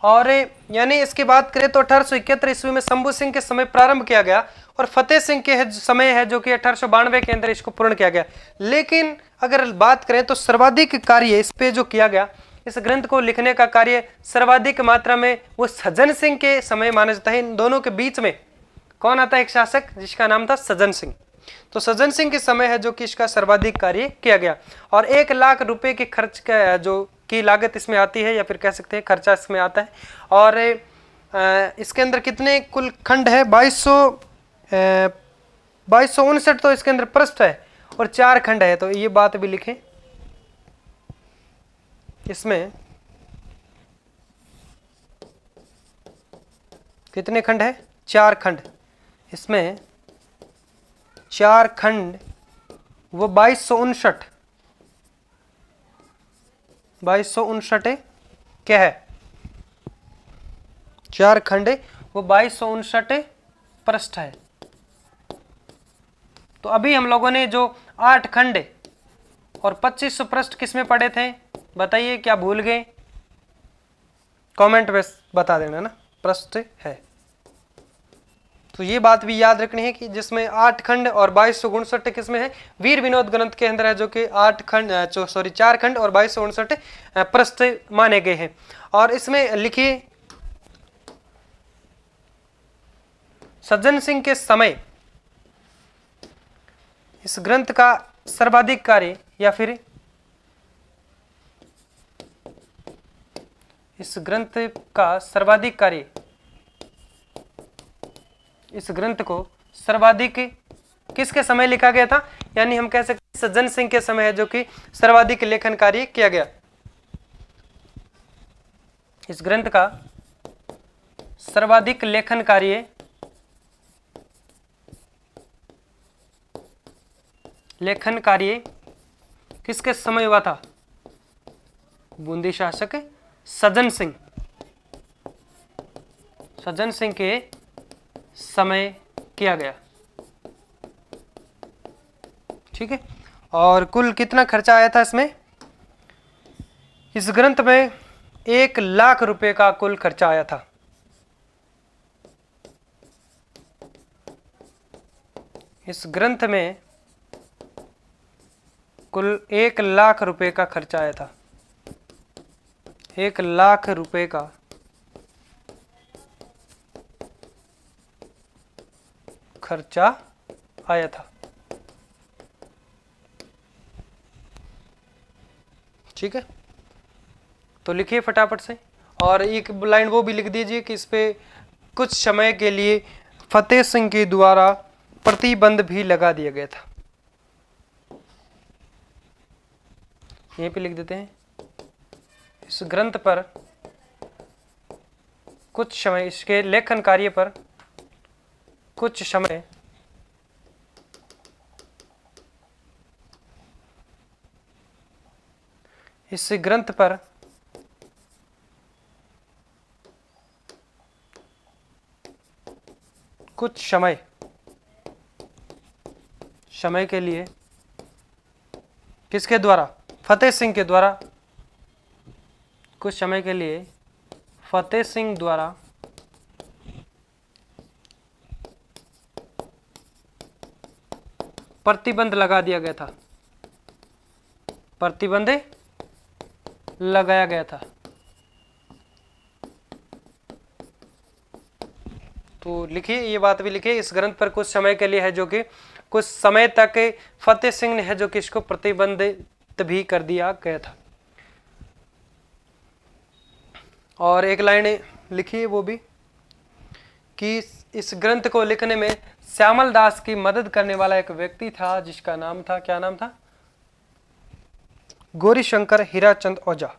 और यानी इसकी बात करें तो 1871 ईस्वी में शंभू सिंह के समय प्रारंभ किया गया और फतेह सिंह के समय है जो कि 1892 के अंदर इसको पूर्ण किया गया। लेकिन अगर बात करें तो सर्वाधिक कार्य इस पे जो किया गया, इस ग्रंथ को लिखने का कार्य सर्वाधिक मात्रा में वो सज्जन सिंह के समय माना जाता है। इन दोनों के बीच में कौन आता है? एक शासक जिसका नाम था सज्जन सिंह। तो सज्जन सिंह के समय है जो कि इसका सर्वाधिक कार्य किया गया और 1,00,000 रुपए के खर्च का जो की लागत इसमें आती है, या फिर कह सकते हैं खर्चा इसमें आता है। और इसके अंदर कितने कुल खंड है? 2259 तो इसके अंदर पृष्ठ है और 4 खंड है। तो ये बात भी लिखें, इसमें कितने खंड है? 4 खंड। इसमें 4 खंड वो 2259 क्या है? 4 खंड वो 2259 पृष्ठ है। तो अभी हम लोगों ने जो 8 खंड और 2500 पृष्ठ किसमें पढ़े थे? बताइए, क्या भूल गए? कमेंट में बता देना ना, पृष्ठ है। तो ये बात भी याद रखनी है कि जिसमें 8 खंड और 2259 किसमें है? वीर विनोद ग्रंथ के अंदर है, जो कि 4 खंड और 2259 पृष्ठ माने गए हैं। और इसमें लिखिए, सज्जन सिंह के समय इस ग्रंथ का सर्वाधिक कार्य, या फिर इस ग्रंथ का सर्वाधिक कार्य, इस ग्रंथ को सर्वाधिक किसके समय लिखा गया था? यानी हम कह सकते हैं सज्जन सिंह के समय है जो कि सर्वाधिक लेखन कार्य किया गया। इस ग्रंथ का सर्वाधिक लेखन कार्य किसके समय हुआ था? बूंदी शासक सज्जन सिंह के समय किया गया। ठीक है। और कुल कितना खर्चा आया था इसमें? इस ग्रंथ में 1,00,000 रुपए का कुल खर्चा आया था। इस ग्रंथ में कुल 1,00,000 रुपए का खर्चा आया था। 1,00,000 रुपए का खर्चा आया था। ठीक है, तो लिखिए फटाफट से। और एक लाइन वो भी लिख दीजिए कि इस पे कुछ समय के लिए फतेह सिंह के द्वारा प्रतिबंध भी लगा दिया गया था। यहीं पे लिख देते हैं, इस ग्रंथ पर कुछ समय, इसके लेखन कार्य पर कुछ समय इस ग्रंथ पर कुछ समय के लिए किसके द्वारा? फतेह सिंह के द्वारा। कुछ समय के लिए फतेह सिंह द्वारा प्रतिबंध लगा दिया गया था। प्रतिबंध लगाया गया था। तो लिखिए, ये बात भी लिखिए, इस ग्रंथ पर कुछ समय के लिए है जो कि कुछ समय तक फतेह सिंह ने है जो कि इसको प्रतिबंधित भी कर दिया गया था। और एक लाइन लिखिए वो भी कि इस ग्रंथ को लिखने में श्यामल दास की मदद करने वाला एक व्यक्ति था, जिसका नाम था, क्या नाम था? गौरीशंकर हीराचंद ओझा।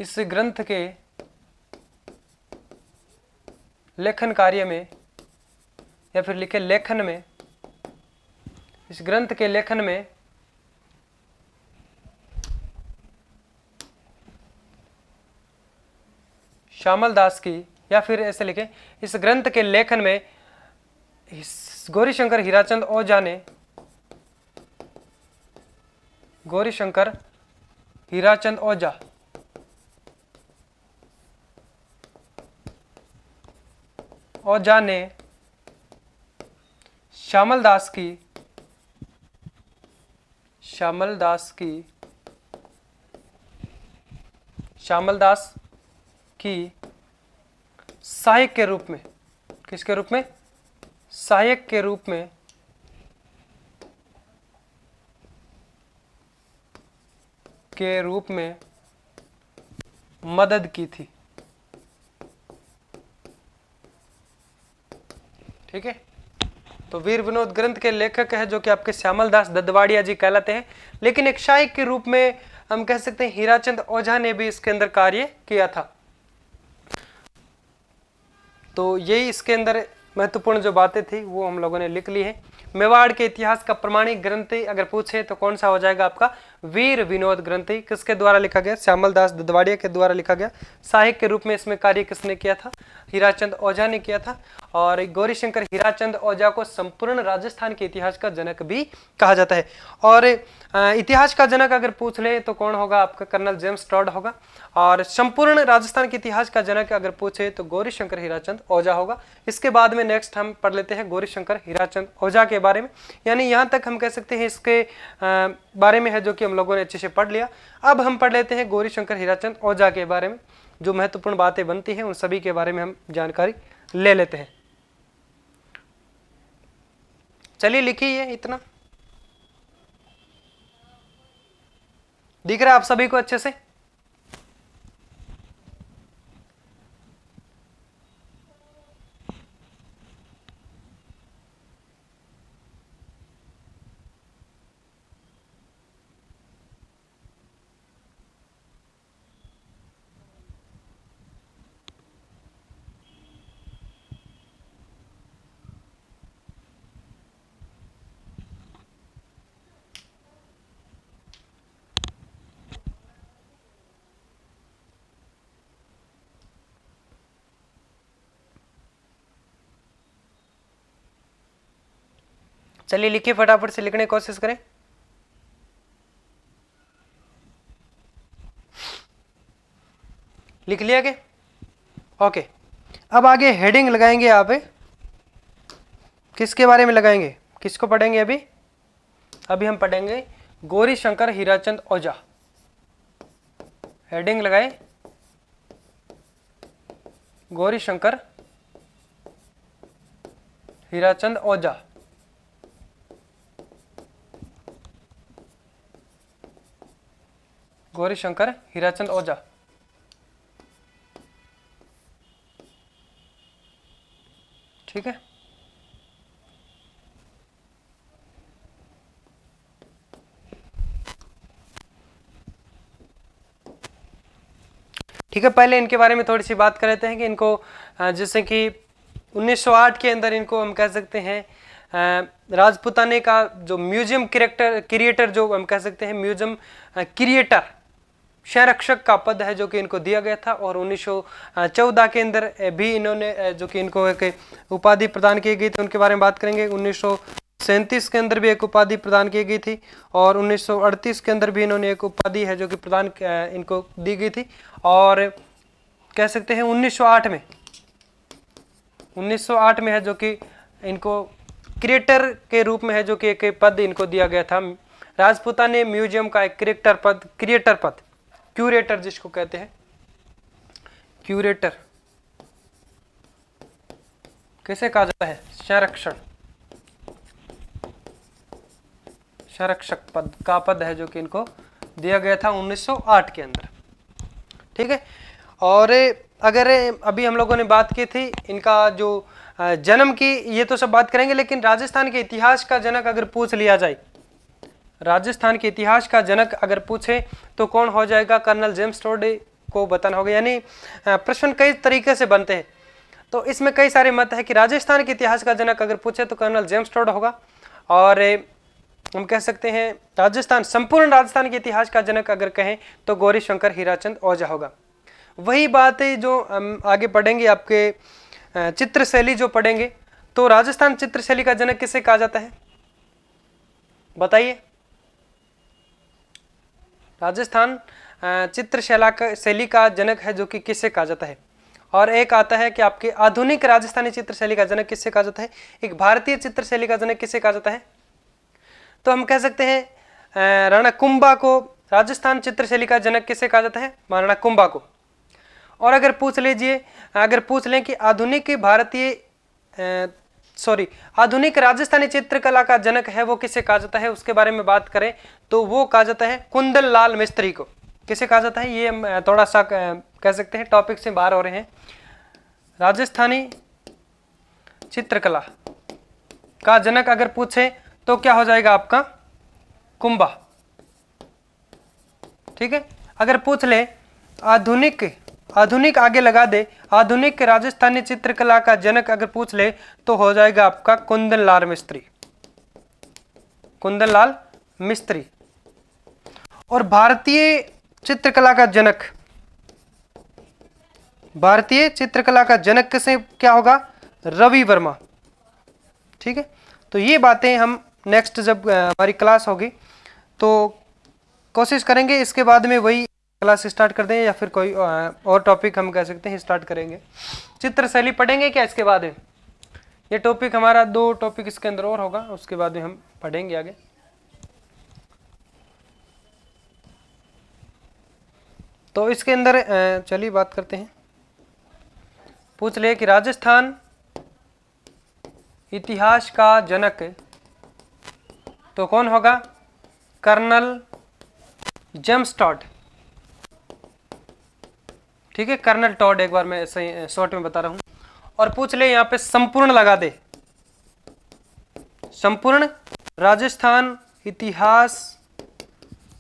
इस ग्रंथ के लेखन कार्य में या फिर लिखे लेखन में, इस ग्रंथ के लेखन में श्यामल दास की, या फिर ऐसे लिखे, इस ग्रंथ के लेखन में गौरीशंकर हीराचंद ओझा ने, गौरीशंकर हीराचंद ओझा ने श्यामल दास की सहायक के रूप में, किसके रूप में? सहायक के रूप में मदद की थी। ठीक है, तो वीर विनोद ग्रंथ के लेखक है जो कि आपके श्यामल दास ददवाड़िया जी कहलाते हैं, लेकिन एक सहायक के रूप में हम कह सकते हैं हीराचंद ओझा ने भी इसके अंदर कार्य किया था। तो यही इसके अंदर महत्वपूर्ण जो बातें थी वो हम लोगों ने लिख ली है। मेवाड़ के इतिहास का प्रमाणिक ग्रंथ अगर पूछे तो कौन सा हो जाएगा आपका? वीर विनोद ग्रंथ। किसके द्वारा लिखा गया? श्यामल दास ददवाड़िया के द्वारा लिखा गया। सहायक के रूप में इसमें कार्य किसने किया था? हीराचंद ओझा ने किया था। और गौरीशंकर हीराचंद ओझा को संपूर्ण राजस्थान के इतिहास का जनक भी कहा जाता है। और इतिहास का जनक अगर पूछ ले तो कौन होगा आपका? कर्नल जेम्स टॉड होगा। और संपूर्ण राजस्थान के इतिहास का जनक अगर पूछे तो गौरीशंकर हीराचंद ओझा होगा। इसके बाद में नेक्स्ट हम पढ़ लेते हैं गौरीशंकर हीराचंद ओझा के बारे में। यानी यहाँ तक हम कह सकते हैं इसके बारे में है जो कि हम लोगों ने अच्छे से पढ़ लिया। अब हम पढ़ लेते हैं गौरीशंकर हीराचंद ओझा के बारे में। जो महत्वपूर्ण बातें बनती हैं उन सभी के बारे में हम जानकारी ले लेते हैं। चलिए लिखिए, इतना दिख रहा है आप सभी को अच्छे से? चलिए लिखिए, फटाफट से लिखने की कोशिश करें। लिख लिया के? ओके, अब आगे हेडिंग लगाएंगे आप। किसके बारे में लगाएंगे? किसको पढ़ेंगे अभी? अभी हम पढ़ेंगे गौरीशंकर हीराचंद ओझा। हेडिंग लगाए गौरीशंकर हीराचंद ओझा। गौरीशंकर हीराचंद ओझा। ठीक है, ठीक है। पहले इनके बारे में थोड़ी सी बात कर लेते हैं कि इनको जैसे कि 1908 के अंदर इनको हम कह सकते हैं राजपूताने का जो म्यूजियम क्रिएटर जो हम कह सकते हैं म्यूजियम क्रिएटर संरक्षक का पद है जो कि इनको दिया गया था। और 1914 के अंदर भी इन्होंने जो कि इनको एक उपाधि प्रदान की गई थी, उनके बारे में बात करेंगे। 1937 के अंदर भी एक उपाधि प्रदान की गई थी। और 1938 के अंदर भी इन्होंने एक उपाधि है जो कि प्रदान इनको दी गई थी। और कह सकते हैं 1908 में है जो कि इनको क्रिएटर के रूप में है जो कि एक पद इनको दिया गया था। राजपूताने म्यूजियम का एक क्रिएटर पद क्यूरेटर जिसको कहते हैं, क्यूरेटर कैसे कहा जाता है? संरक्षक पद का पद है जो कि इनको दिया गया था 1908 के अंदर। ठीक है, और अगर अभी हम लोगों ने बात की थी इनका जो जन्म की, ये तो सब बात करेंगे, लेकिन राजस्थान के इतिहास का जनक अगर पूछ लिया जाए, राजस्थान के इतिहास का जनक अगर पूछे तो कौन हो जाएगा? कर्नल जेम्स टॉड को बताना होगा। यानी प्रश्न कई तरीके से बनते हैं। तो इसमें कई सारे मत है कि राजस्थान के इतिहास का जनक अगर पूछे तो कर्नल जेम्स टोड होगा, और हम कह सकते हैं राजस्थान, संपूर्ण राजस्थान के इतिहास का जनक अगर कहें तो गौरी शंकर हीराचंद ओझा होगा। वही बात है जो हम आगे पढ़ेंगे, आपके चित्रशैली जो पढ़ेंगे, तो राजस्थान चित्रशैली का जनक किसे कहा जाता है बताइए। राजस्थान शैली का जनक है जो कि किससे कहा जाता है। और एक आता है कि आपके आधुनिक राजस्थानी चित्रशैली का जनक किससे कहा जाता है, एक भारतीय चित्रशैली का जनक किससे कहा जाता है। तो हम कह सकते हैं राणा कुंभा को राजस्थान चित्रशैली का जनक किससे कहा जाता है, महाराणा कुंभा को। और अगर पूछ लें कि आधुनिक राजस्थानी चित्रकला का जनक है वो किसे कहा जाता है, उसके बारे में बात करें तो वो कहा जाता है कुंदन लाल मिस्त्री को। किसे कहा जाता है, ये हम थोड़ा सा कह सकते हैं टॉपिक से बाहर हो रहे हैं। राजस्थानी चित्रकला का जनक अगर पूछे तो क्या हो जाएगा आपका, कुंभा। ठीक है, अगर पूछ ले आधुनिक आगे लगा दे, आधुनिक राजस्थानी चित्रकला का जनक अगर पूछ ले तो हो जाएगा आपका कुंदन लाल मिस्त्री। और भारतीय चित्रकला का जनक से क्या होगा, रवि वर्मा। ठीक है, तो ये बातें हम नेक्स्ट जब हमारी क्लास होगी तो कोशिश करेंगे, इसके बाद में वही क्लास स्टार्ट कर दें या फिर कोई और टॉपिक हम कह सकते हैं स्टार्ट करेंगे। चित्रशैली पढ़ेंगे क्या इसके बाद, ये टॉपिक हमारा 2 टॉपिक इसके अंदर और होगा, उसके बाद में हम पढ़ेंगे आगे। तो इसके अंदर चलिए बात करते हैं। पूछ ले कि राजस्थान इतिहास का जनक तो कौन होगा, कर्नल जेम्स टॉड। ठीक है, कर्नल टॉड, एक बार मैं ऐसे शॉर्ट में बता रहा हूं। और पूछ ले यहां पे संपूर्ण लगा दे, संपूर्ण राजस्थान इतिहास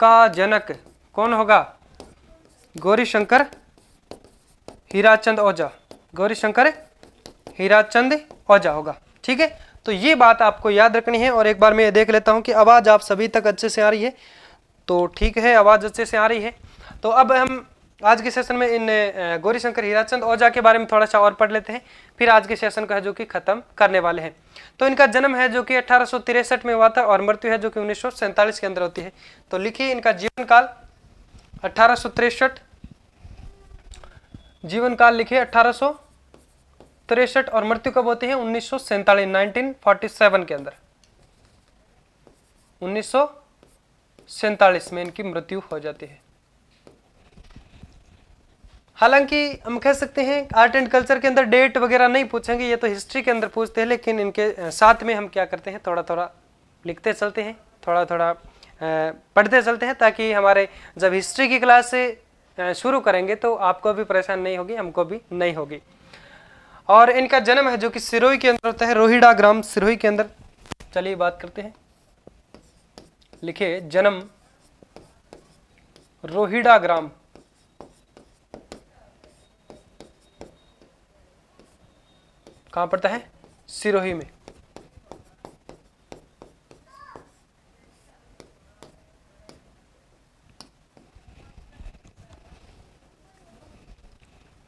का जनक कौन होगा, गौरी शंकर हीराचंद ओझा होगा। ठीक है, तो ये बात आपको याद रखनी है। और एक बार मैं देख लेता हूं कि आवाज आप सभी तक अच्छे से आ रही है, तो ठीक है, आवाज अच्छे से आ रही है। तो अब हम आज के सेशन में इन गौरी शंकर हीराचंद ओझा के बारे में थोड़ा सा और पढ़ लेते हैं, फिर आज के सेशन का है जो कि खत्म करने वाले हैं। तो इनका जन्म है जो कि 1863 में हुआ था और मृत्यु है जो कि 1947 के अंदर होती है। तो लिखिए इनका जीवन काल 1863, जीवन काल लिखिए 1863, और मृत्यु कब होती है 1947 के अंदर, 1947 में इनकी मृत्यु हो जाती है। हालांकि हम कह सकते हैं आर्ट एंड कल्चर के अंदर डेट वगैरह नहीं पूछेंगे, ये तो हिस्ट्री के अंदर पूछते हैं, लेकिन इनके साथ में हम क्या करते हैं थोड़ा थोड़ा लिखते चलते हैं, थोड़ा थोड़ा पढ़ते चलते हैं, ताकि हमारे जब हिस्ट्री की क्लास से शुरू करेंगे तो आपको भी परेशान नहीं होगी, हमको भी नहीं होगी। और इनका जन्म है जो कि सिरोही के अंदर होता है, रोहिड़ा ग्राम सिरोही के अंदर। चलिए बात करते हैं, लिखिए जन्म रोहिड़ा ग्राम, कहां पड़ता है, सिरोही में।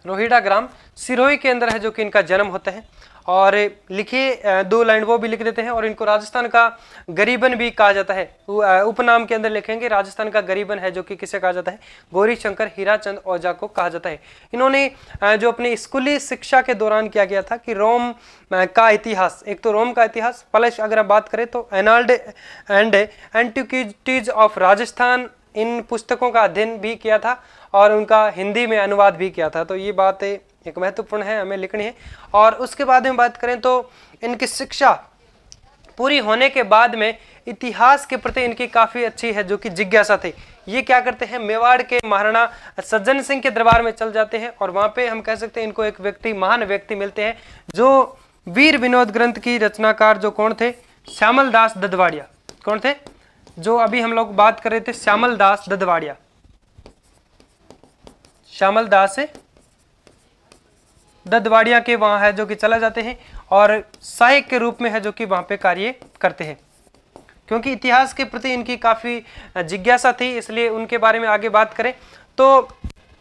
रोहिड़ा ग्राम सिरोही के अंदर है जो कि इनका जन्म होता है। और लिखिए 2 लाइन वो भी लिख देते हैं। और इनको राजस्थान का गरीबन भी कहा जाता है, उपनाम के अंदर लिखेंगे राजस्थान का गरीबन है जो कि किसे कहा जाता है, गौरी शंकर हीराचंद ओझा को कहा जाता है। इन्होंने जो अपनी स्कूली शिक्षा के दौरान किया गया था कि रोम का इतिहास, एक तो रोम का इतिहास प्लस अगर आप बात करें तो एनाल्ड एंड एंटिक्विटीज ऑफ राजस्थान, इन पुस्तकों का अध्ययन भी किया था और उनका हिंदी में अनुवाद भी किया था। तो ये बात एक महत्वपूर्ण है, हमें लिखनी है। और उसके बाद में बात करें तो इनकी शिक्षा पूरी होने के बाद में इतिहास के प्रति इनकी काफ़ी अच्छी है जो कि जिज्ञासा थी। ये क्या करते हैं, मेवाड़ के महाराणा सज्जन सिंह के दरबार में चल जाते हैं और वहाँ पे हम कह सकते हैं इनको एक व्यक्ति, महान व्यक्ति मिलते हैं जो वीर विनोद ग्रंथ की रचनाकार जो कौन थे, श्यामल दास ददवाड़िया। कौन थे, जो अभी हम लोग बात कर रहे थे, श्यामल दास ददवाड़िया, श्यामल दास ददवाड़िया के वहाँ है जो कि चला जाते हैं और सहायक के रूप में है जो कि वहाँ पे कार्य करते हैं। क्योंकि इतिहास के प्रति इनकी काफ़ी जिज्ञासा थी, इसलिए उनके बारे में आगे बात करें तो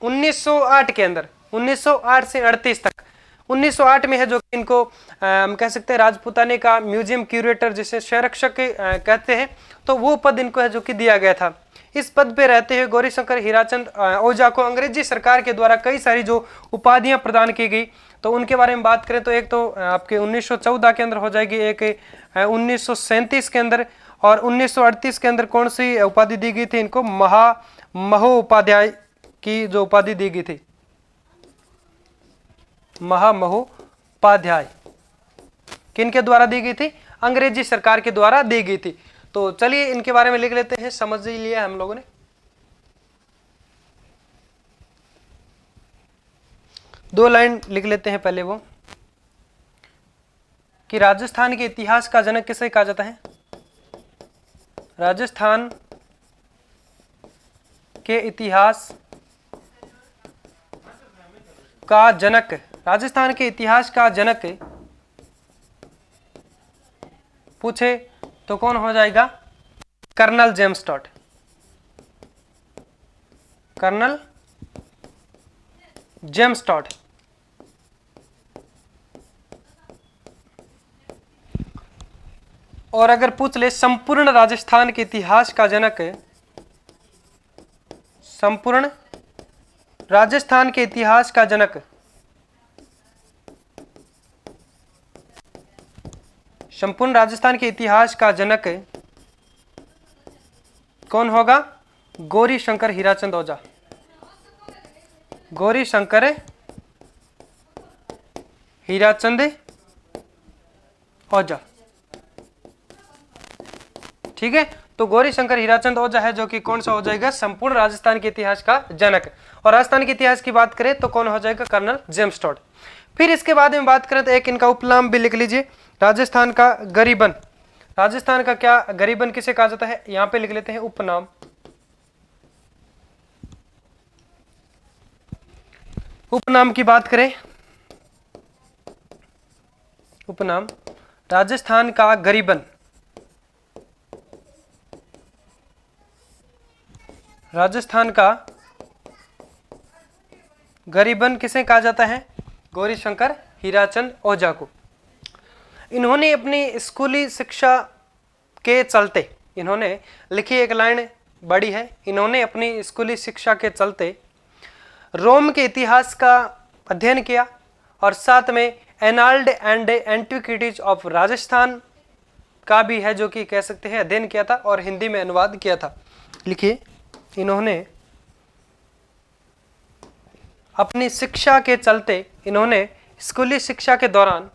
1908 के अंदर 1908 से 38 तक 1908 में है जो कि इनको हम कह सकते हैं राजपूताने का म्यूजियम क्यूरेटर जिसे संरक्षक कहते हैं, तो वो पद इनको है जो कि दिया गया था। इस पद पे रहते हुए गौरीशंकर हीराचंद ओझा को अंग्रेजी सरकार के द्वारा कई सारी जो उपाधियां प्रदान की गई, तो उनके बारे में बात करें तो एक तो आपके 1914 के अंदर हो जाएगी, एक 1937 के अंदर, और 1938 के अंदर कौन सी उपाधि दी गई थी इनको? महामहोपाध्याय की जो उपाधि दी गई थी, महामहोपाध्याय किनके द्वारा दी गई थी? अंग्रेजी सरकार के द्वारा दी गई थी। तो चलिए इनके बारे में लिख लेते हैं, समझ लिया हम लोगों ने। दो लाइन लिख लेते हैं पहले वो कि राजस्थान के इतिहास का जनक किसे कहा जाता है? राजस्थान के इतिहास का जनक, राजस्थान के इतिहास का जनक पूछे तो कौन हो जाएगा? Colonel James Tod. Colonel James Tod. और अगर पूछ ले संपूर्ण राजस्थान के इतिहास का जनक, संपूर्ण राजस्थान के इतिहास का जनक, संपूर्ण राजस्थान के इतिहास का जनक कौन होगा? गौरीशंकर हीराचंद ओझा। गौरीशंकर हीराचंद ओझा, ठीक है। तो गौरीशंकर हीराचंद ओझा है जो कि कौन सा हो जाएगा? संपूर्ण राजस्थान के इतिहास का जनक। और राजस्थान के इतिहास की बात करें तो कौन हो जाएगा? Colonel James Tod. फिर इसके बाद में बात करें तो एक इनका उपनाम भी लिख लीजिए, राजस्थान का गरीबन। राजस्थान का क्या गरीबन किसे कहा जाता है? यहां पे लिख लेते हैं उपनाम। उपनाम की बात करें, उपनाम राजस्थान का गरीबन, राजस्थान का गरीबन किसे कहा जाता है? गौरीशंकर हीराचंद ओझा को। इन्होंने अपनी स्कूली शिक्षा के चलते, इन्होंने लिखी एक लाइन बड़ी है, इन्होंने अपनी स्कूली शिक्षा के चलते रोम के इतिहास का अध्ययन किया और साथ में एनाल्ड एंड एंटिक्विटीज ऑफ राजस्थान का भी है जो कि कह सकते हैं अध्ययन किया था और हिंदी में अनुवाद किया था। लिखिए, इन्होंने अपनी शिक्षा के चलते, इन्होंने स्कूली शिक्षा के दौरान,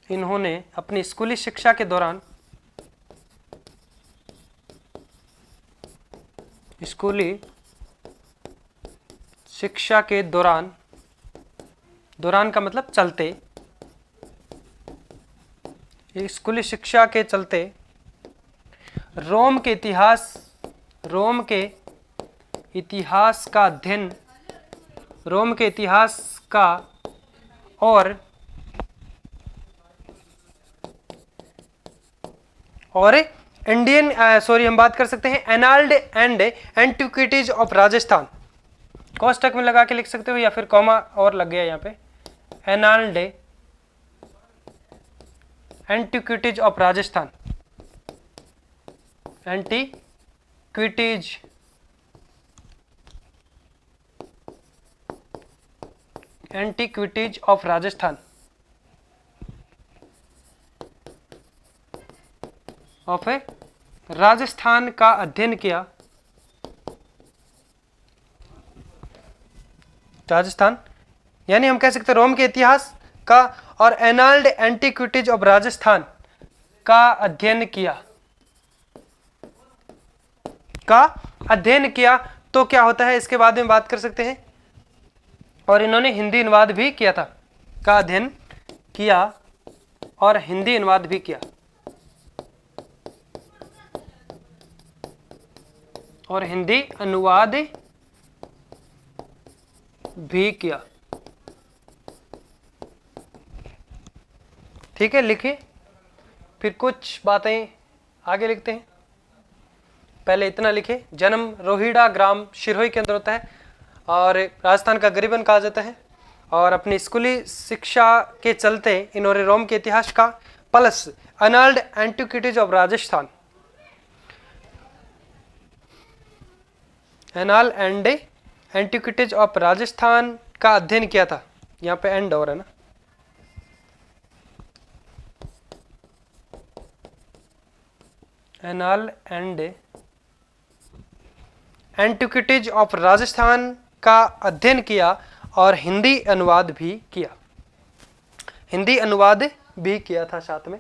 इन्होंने अपनी स्कूली शिक्षा के दौरान स्कूली शिक्षा के दौरान, दौरान का मतलब चलते, स्कूली शिक्षा के चलते रोम के इतिहास का अध्ययन, रोम के इतिहास का और इंडियन हम बात कर सकते हैं एनाल्ड एंड एंटिक्विटीज ऑफ राजस्थान, कोष्टक में लगा के लिख सकते हो या फिर कॉमा और लग गया यहाँ पे, annals antiquities of Rajasthan, antiquities of Rajasthan, of Rajasthan का अध्ययन किया, राजस्थान यानी हम कह सकते हैं रोम के इतिहास का और एनाल्ड एंटिक्विटीज ऑफ राजस्थान का अध्ययन किया, तो क्या होता है इसके बाद में बात कर सकते हैं। और इन्होंने हिंदी अनुवाद भी किया था, का अध्ययन किया और हिंदी अनुवाद भी किया, और हिंदी अनुवाद भी किया। ठीक है, लिखिए। फिर कुछ बातें आगे लिखते हैं। पहले इतना लिखे, जन्म रोहिड़ा ग्राम शिरोही के अंदर होता है और राजस्थान का गरीबन कहा जाता है। और अपनी स्कूली शिक्षा के चलते इन्होंने रोम के इतिहास का plus अनल्ड antiquities of Rajasthan, anal and antiquities of Rajasthan का अध्ययन किया था। यहाँ पे एंड और है ना, anal and antiquities of Rajasthan का अध्ययन किया और हिंदी अनुवाद भी किया। हिंदी अनुवाद भी किया था साथ में।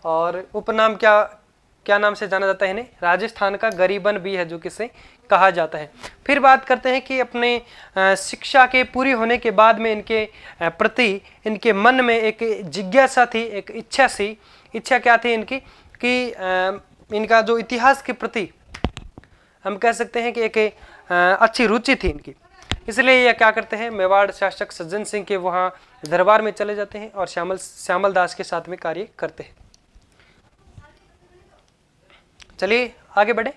और उपनाम क्या नाम से जाना जाता है इन्हें? राजस्थान का गरीबन भी है जो किसे कहा जाता है। फिर बात करते हैं कि अपने शिक्षा के पूरी होने के बाद में इनके प्रति इनके मन में एक जिज्ञासा थी, एक इच्छा सी। इच्छा क्या थी इनकी कि इनका जो इतिहास के प्रति हम कह सकते हैं कि एक अच्छी रुचि थी इनकी। इसलिए यह क्या करते हैं, मेवाड़ शासक सज्जन सिंह के वहाँ दरबार में चले जाते हैं और श्यामल दास के साथ में कार्य करते हैं। चलिए आगे बढ़े।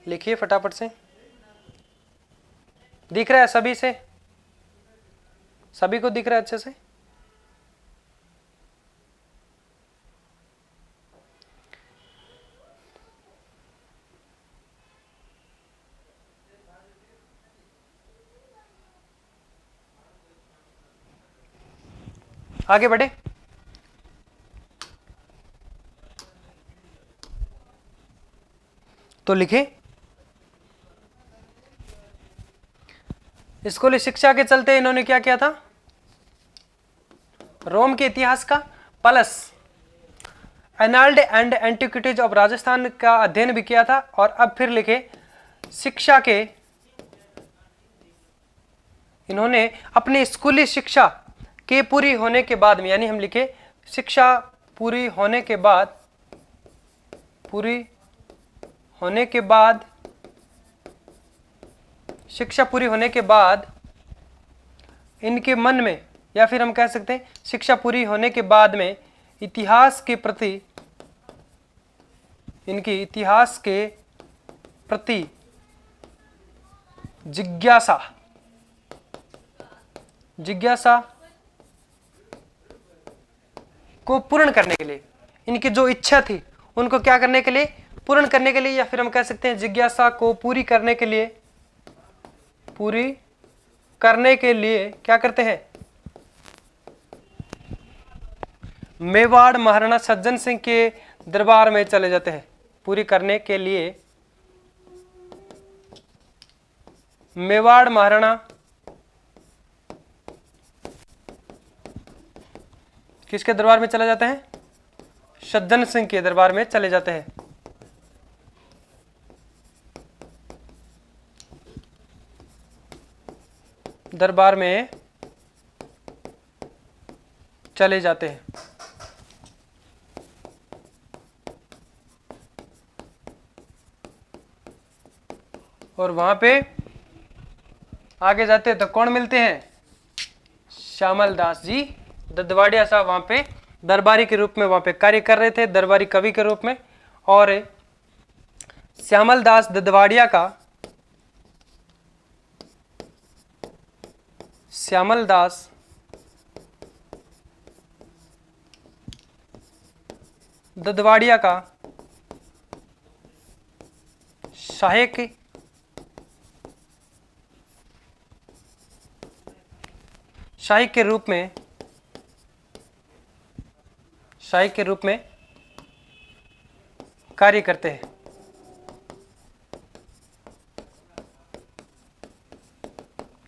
लिखिए फटाफट से। दिख रहा है सभी से? सभी को दिख रहा है अच्छे से? आगे बढ़े। तो लिखे, स्कूली शिक्षा के चलते इन्होंने क्या किया था? रोम के इतिहास का plus annals and antiquities of Rajasthan का अध्ययन भी किया था। और अब फिर लिखे, शिक्षा के इन्होंने अपनी स्कूली शिक्षा के पूरी होने के बाद में, यानी हम लिखे शिक्षा पूरी होने के बाद शिक्षा पूरी होने के बाद इनके मन में, या फिर हम कह सकते हैं शिक्षा पूरी होने के बाद में इतिहास के प्रति, इनकी इतिहास के प्रति जिज्ञासा को पूर्ण करने के लिए, इनकी जो इच्छा थी उनको क्या करने के लिए? पूर्ण करने के लिए, या फिर हम कह सकते हैं जिज्ञासा को पूरी करने के लिए क्या करते हैं? मेवाड़ महाराणा सज्जन सिंह के दरबार में चले जाते हैं। पूरी करने के लिए मेवाड़ महाराणा किसके दरबार में चले जाते हैं? सज्जन सिंह के दरबार में चले जाते हैं। दरबार में चले जाते हैं और वहां पे आगे जाते हैं तो कौन मिलते हैं? श्यामल दास जी ददवाड़िया साहब वहां पे दरबारी के रूप में वहां पे कार्य कर रहे थे, दरबारी कवि के रूप में। और श्यामल दास ददवाड़िया का सहायक के रूप में कार्य करते हैं।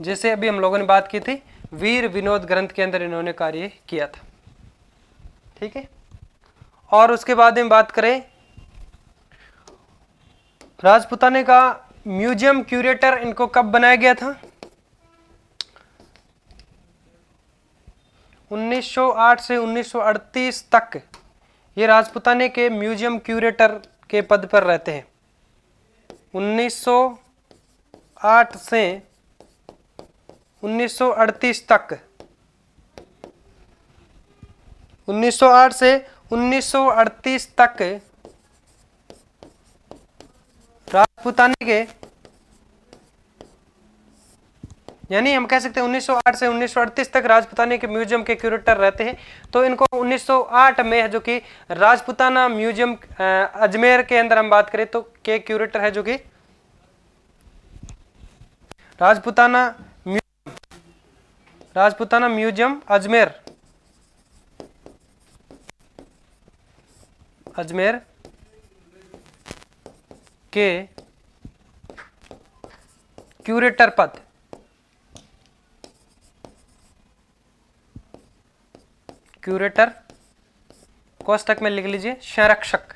जैसे अभी हम लोगों ने बात की थी, वीर विनोद ग्रंथ के अंदर इन्होंने कार्य किया था। ठीक है। और उसके बाद में बात करें, राजपुताने का म्यूजियम क्यूरेटर इनको कब बनाया गया था? 1908 से 1938 तक ये राजपुताने के म्यूजियम क्यूरेटर के पद पर रहते हैं। 1908 से 1938 तक, 1908 से 1938 तक राजपूताने के, यानी हम कह सकते हैं 1908 से 1938 तक राजपूताने के म्यूजियम के क्यूरेटर रहते हैं। तो इनको 1908 में है जो कि राजपूताना म्यूजियम अजमेर के अंदर हम बात करें तो के क्यूरेटर है जो कि राजपूताना म्यूजियम अजमेर के क्यूरेटर पद, क्यूरेटर कोष्टक में लिख लीजिए संरक्षक,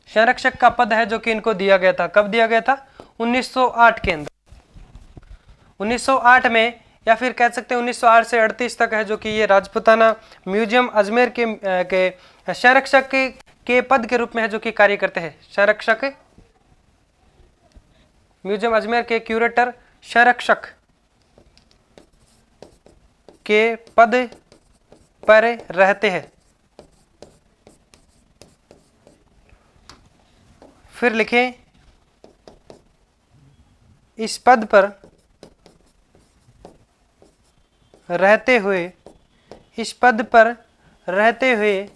संरक्षक का पद है जो कि इनको दिया गया था। कब दिया गया था? 1908 के अंदर। 1908 में, या फिर कह सकते हैं 1908 से 38 तक है जो कि ये राजपूताना म्यूजियम अजमेर के संरक्षक के पद के रूप में है जो कि कार्य करते हैं। संरक्षक, म्यूजियम अजमेर के क्यूरेटर संरक्षक के पद पर रहते हैं। फिर लिखें, इस पद पर रहते हुए, इस पद पर रहते हुए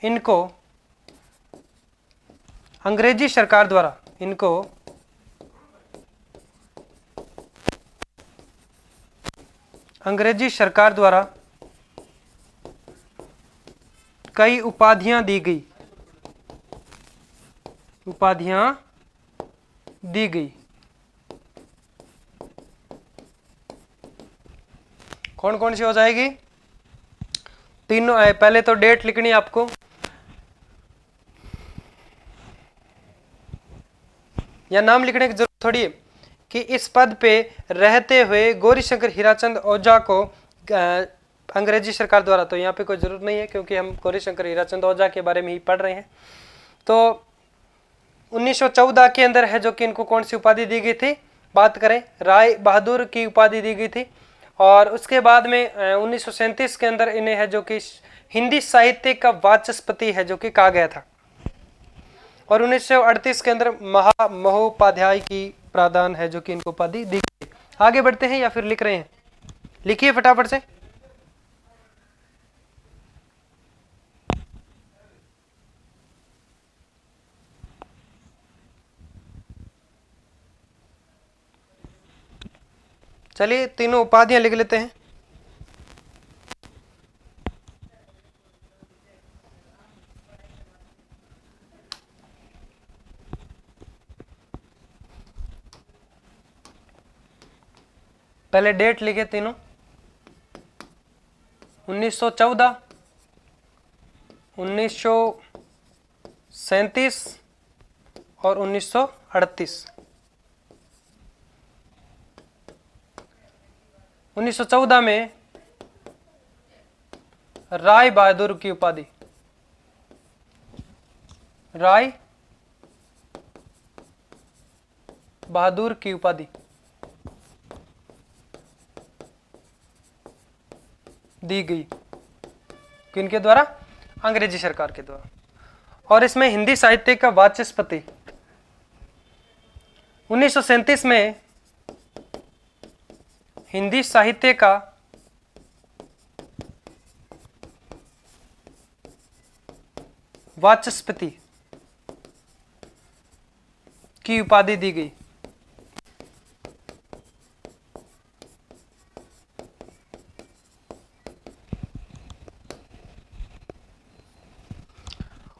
इनको अंग्रेजी सरकार द्वारा, इनको अंग्रेजी सरकार द्वारा कई उपाधियां दी गई, उपाधियां दी गई। कौन कौन सी हो जाएगी? तीनों। पहले तो डेट लिखनी है आपको, या नाम लिखने की जरूरत थोड़ी है कि इस पद पे रहते हुए गौरीशंकर हीराचंद ओझा को अंग्रेजी सरकार द्वारा, तो यहाँ पे कोई जरूरत नहीं है क्योंकि हम गौरीशंकर हीराचंद ओझा के बारे में ही पढ़ रहे हैं। तो 1914 के अंदर है जो कि इनको कौन सी उपाधि दी गई थी? बात करें, राय बहादुर की उपाधि दी गई थी। और उसके बाद में 1937 के अंदर इन्हें है जो कि हिंदी साहित्य का वाचस्पति है जो कि कहा गया था। और 1938 के अंदर महोपाध्याय की प्रावधान है जो कि इनको उपाधि दी गई। आगे बढ़ते हैं या फिर लिख रहे हैं? लिखिए फटाफट से। चलिए तीनों उपाधियां लिख लेते हैं। पहले डेट लिखे तीनों, 1914, 1937 और 1938। 1914 में राय बहादुर की उपाधि, राय बहादुर की उपाधि दी गई। किनके द्वारा? अंग्रेजी सरकार के द्वारा। और इसमें हिंदी साहित्य का वाचस्पति 1937 में हिंदी साहित्य का वाचस्पति की उपाधि दी गई।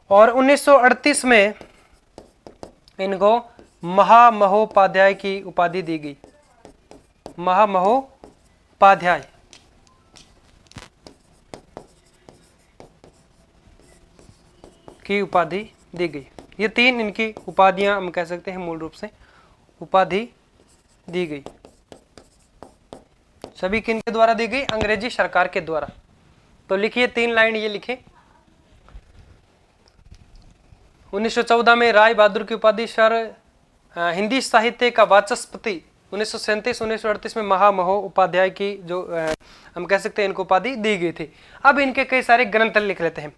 और 1938 में इनको महामहोपाध्याय की उपाधि दी गई। महामहोपाध्याय की उपाधि दी गई। ये तीन इनकी उपाधियां हम कह सकते हैं, मूल रूप से उपाधि दी गई। सभी किनके द्वारा दी गई? अंग्रेजी सरकार के द्वारा। तो लिखिए 3 लाइन ये लिखे। 1914 में राय बहादुर की उपाधि सर हिंदी साहित्य का वाचस्पति, 1937-1938 में महामहो उपाध्याय की जो हम कह सकते हैं इनको उपाधि दी गई थी। अब इनके कई सारे ग्रंथ लिख लेते हैं,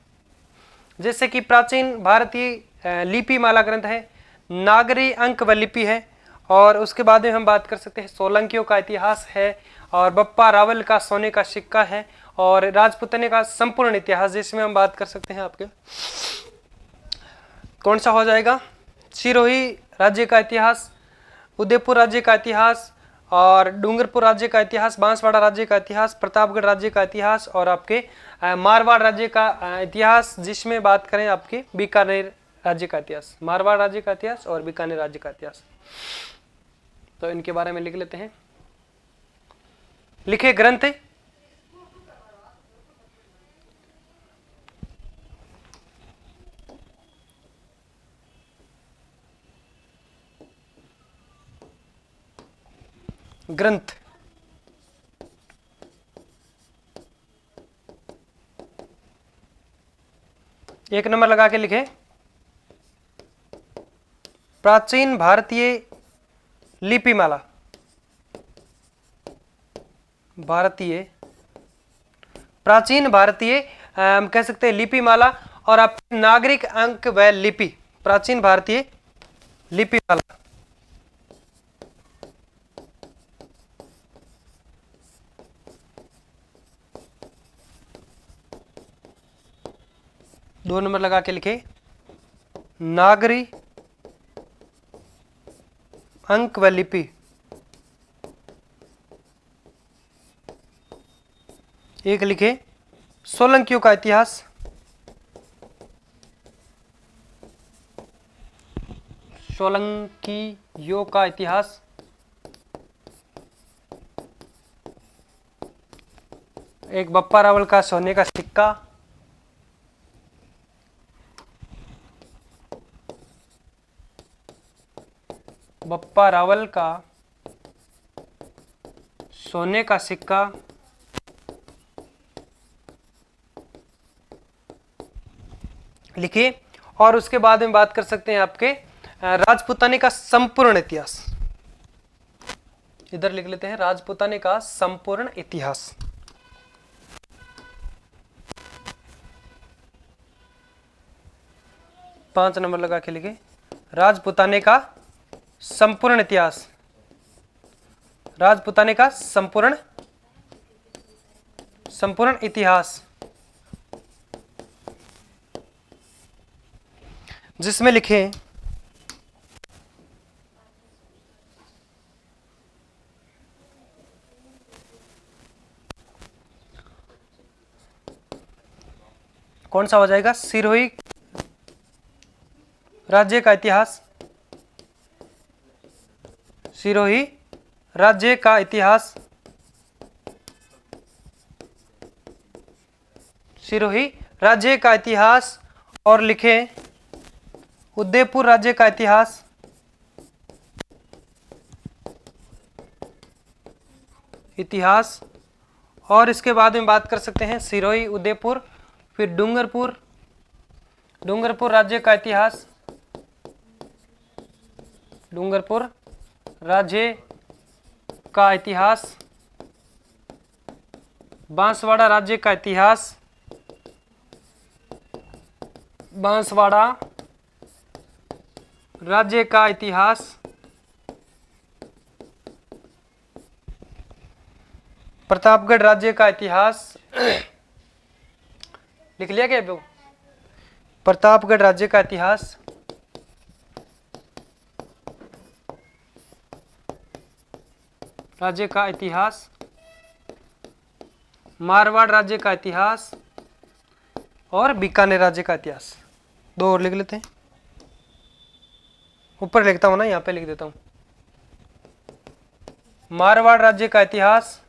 जैसे कि प्राचीन भारतीय लिपि माला ग्रंथ है, नागरी अंक व लिपि है, और उसके बाद में हम बात कर सकते हैं सोलंकियों का इतिहास है, और बप्पा रावल का सोने का सिक्का है, और राजपूताने का संपूर्ण इतिहास, जिसमें हम बात कर सकते हैं आपके कौन सा हो जाएगा, सिरोही राज्य का इतिहास, उदयपुर राज्य का इतिहास, और डूंगरपुर राज्य का इतिहास, बांसवाड़ा राज्य का इतिहास, प्रतापगढ़ राज्य का इतिहास, और आपके मारवाड़ राज्य का इतिहास, जिसमें बात करें आपके बीकानेर राज्य का इतिहास, मारवाड़ राज्य का इतिहास और बीकानेर राज्य का इतिहास। तो इनके बारे में लिख लेते हैं। लिखे ग्रंथ ग्रंथ एक नंबर लगा के लिखे, प्राचीन भारतीय लिपिमाला, प्राचीन भारतीय हम कह सकते हैं लिपिमाला, और आप नागरिक अंक व लिपि, प्राचीन भारतीय लिपिमाला। दो नंबर लगा के लिखे, नागरी अंक व लिपि। एक लिखे सोलंकियों का इतिहास, सोलंकियों का इतिहास। एक बप्पा रावल का सोने का सिक्का, बप्पा रावल का सोने का सिक्का, लिखिए। और उसके बाद में बात कर सकते हैं आपके राजपूताने का संपूर्ण इतिहास, इधर लिख लेते हैं राजपूताने का संपूर्ण इतिहास। पांच नंबर लगा के लिखे, राजपूताने का संपूर्ण इतिहास, राजपूताने का संपूर्ण इतिहास, जिसमें लिखे कौन सा हो जाएगा, सिरोही राज्य का इतिहास, सिरोही राज्य का इतिहास, सिरोही राज्य का इतिहास, और लिखे उदयपुर राज्य का इतिहास, और इसके बाद में बात कर सकते हैं सिरोही, उदयपुर, फिर डूंगरपुर राज्य का इतिहास, डूंगरपुर राज्य का इतिहास, बांसवाड़ा राज्य का इतिहास, बांसवाड़ा राज्य का इतिहास, प्रतापगढ़ राज्य का इतिहास। लिख लिया क्या अब? प्रतापगढ़ राज्य का इतिहास, मारवाड़ राज्य का इतिहास, और बीकानेर राज्य का इतिहास। दो और लिख लेते हैं, ऊपर लिखता हूं ना, यहां पे लिख देता हूं, मारवाड़ राज्य का इतिहास,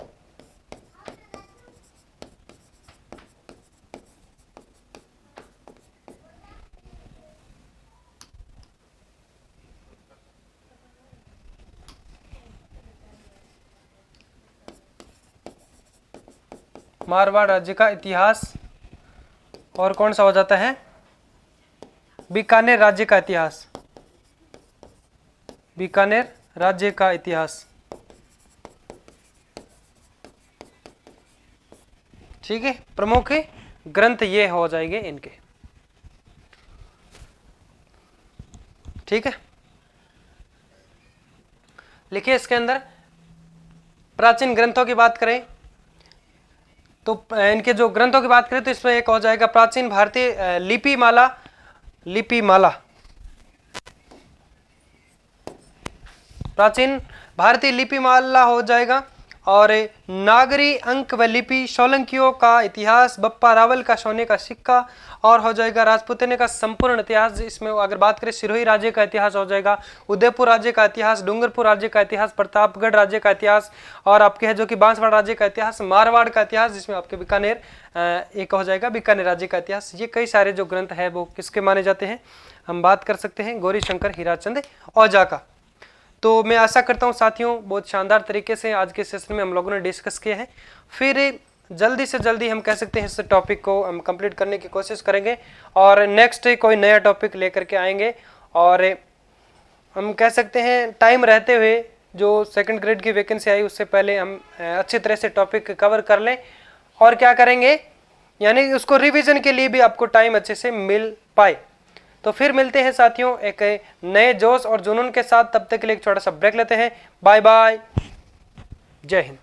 मारवाड़ राज्य का इतिहास, और कौन सा हो जाता है, बीकानेर राज्य का इतिहास, बीकानेर राज्य का इतिहास। ठीक है, प्रमुख ग्रंथ ये हो जाएंगे इनके। ठीक है, लिखिए इसके अंदर प्राचीन ग्रंथों की बात करें तो इनके जो ग्रंथों की बात करें तो इसमें एक हो जाएगा प्राचीन भारतीय लिपिमाला, लिपिमाला, प्राचीन भारतीय लिपिमाला हो जाएगा। और नागरी अंक व लिपि, सोलंकियों का इतिहास, बप्पा रावल का सोने का सिक्का, और हो जाएगा राजपूताना का संपूर्ण इतिहास। इसमें अगर बात करें सिरोही राज्य का इतिहास हो जाएगा, उदयपुर राज्य का इतिहास, डूंगरपुर राज्य का इतिहास, प्रतापगढ़ राज्य का इतिहास, और आपके है जो कि बांसवाड़ा राज्य का इतिहास, मारवाड़ का इतिहास, जिसमें आपके बीकानेर एक हो जाएगा बीकानेर राज्य का इतिहास। ये कई सारे जो ग्रंथ है वो किसके माने जाते हैं, हम बात कर सकते हैं गौरी शंकर हीराचंद ओझा का। तो मैं आशा करता हूं साथियों बहुत शानदार तरीके से आज के सेशन में हम लोगों ने डिस्कस किया है। फिर जल्दी से जल्दी हम कह सकते हैं इस टॉपिक को हम कंप्लीट करने की कोशिश करेंगे और नेक्स्ट कोई नया टॉपिक लेकर के आएंगे। और हम कह सकते हैं टाइम रहते हुए जो सेकंड ग्रेड की वैकेंसी आई उससे पहले हम अच्छी तरह से टॉपिक कवर कर लें और क्या करेंगे, यानी उसको रिवीजन के लिए भी आपको टाइम अच्छे से मिल पाए। तो फिर मिलते हैं साथियों एक नए जोश और जुनून के साथ, तब तक के लिए एक छोटा सा ब्रेक लेते हैं। बाय बाय, जय हिंद।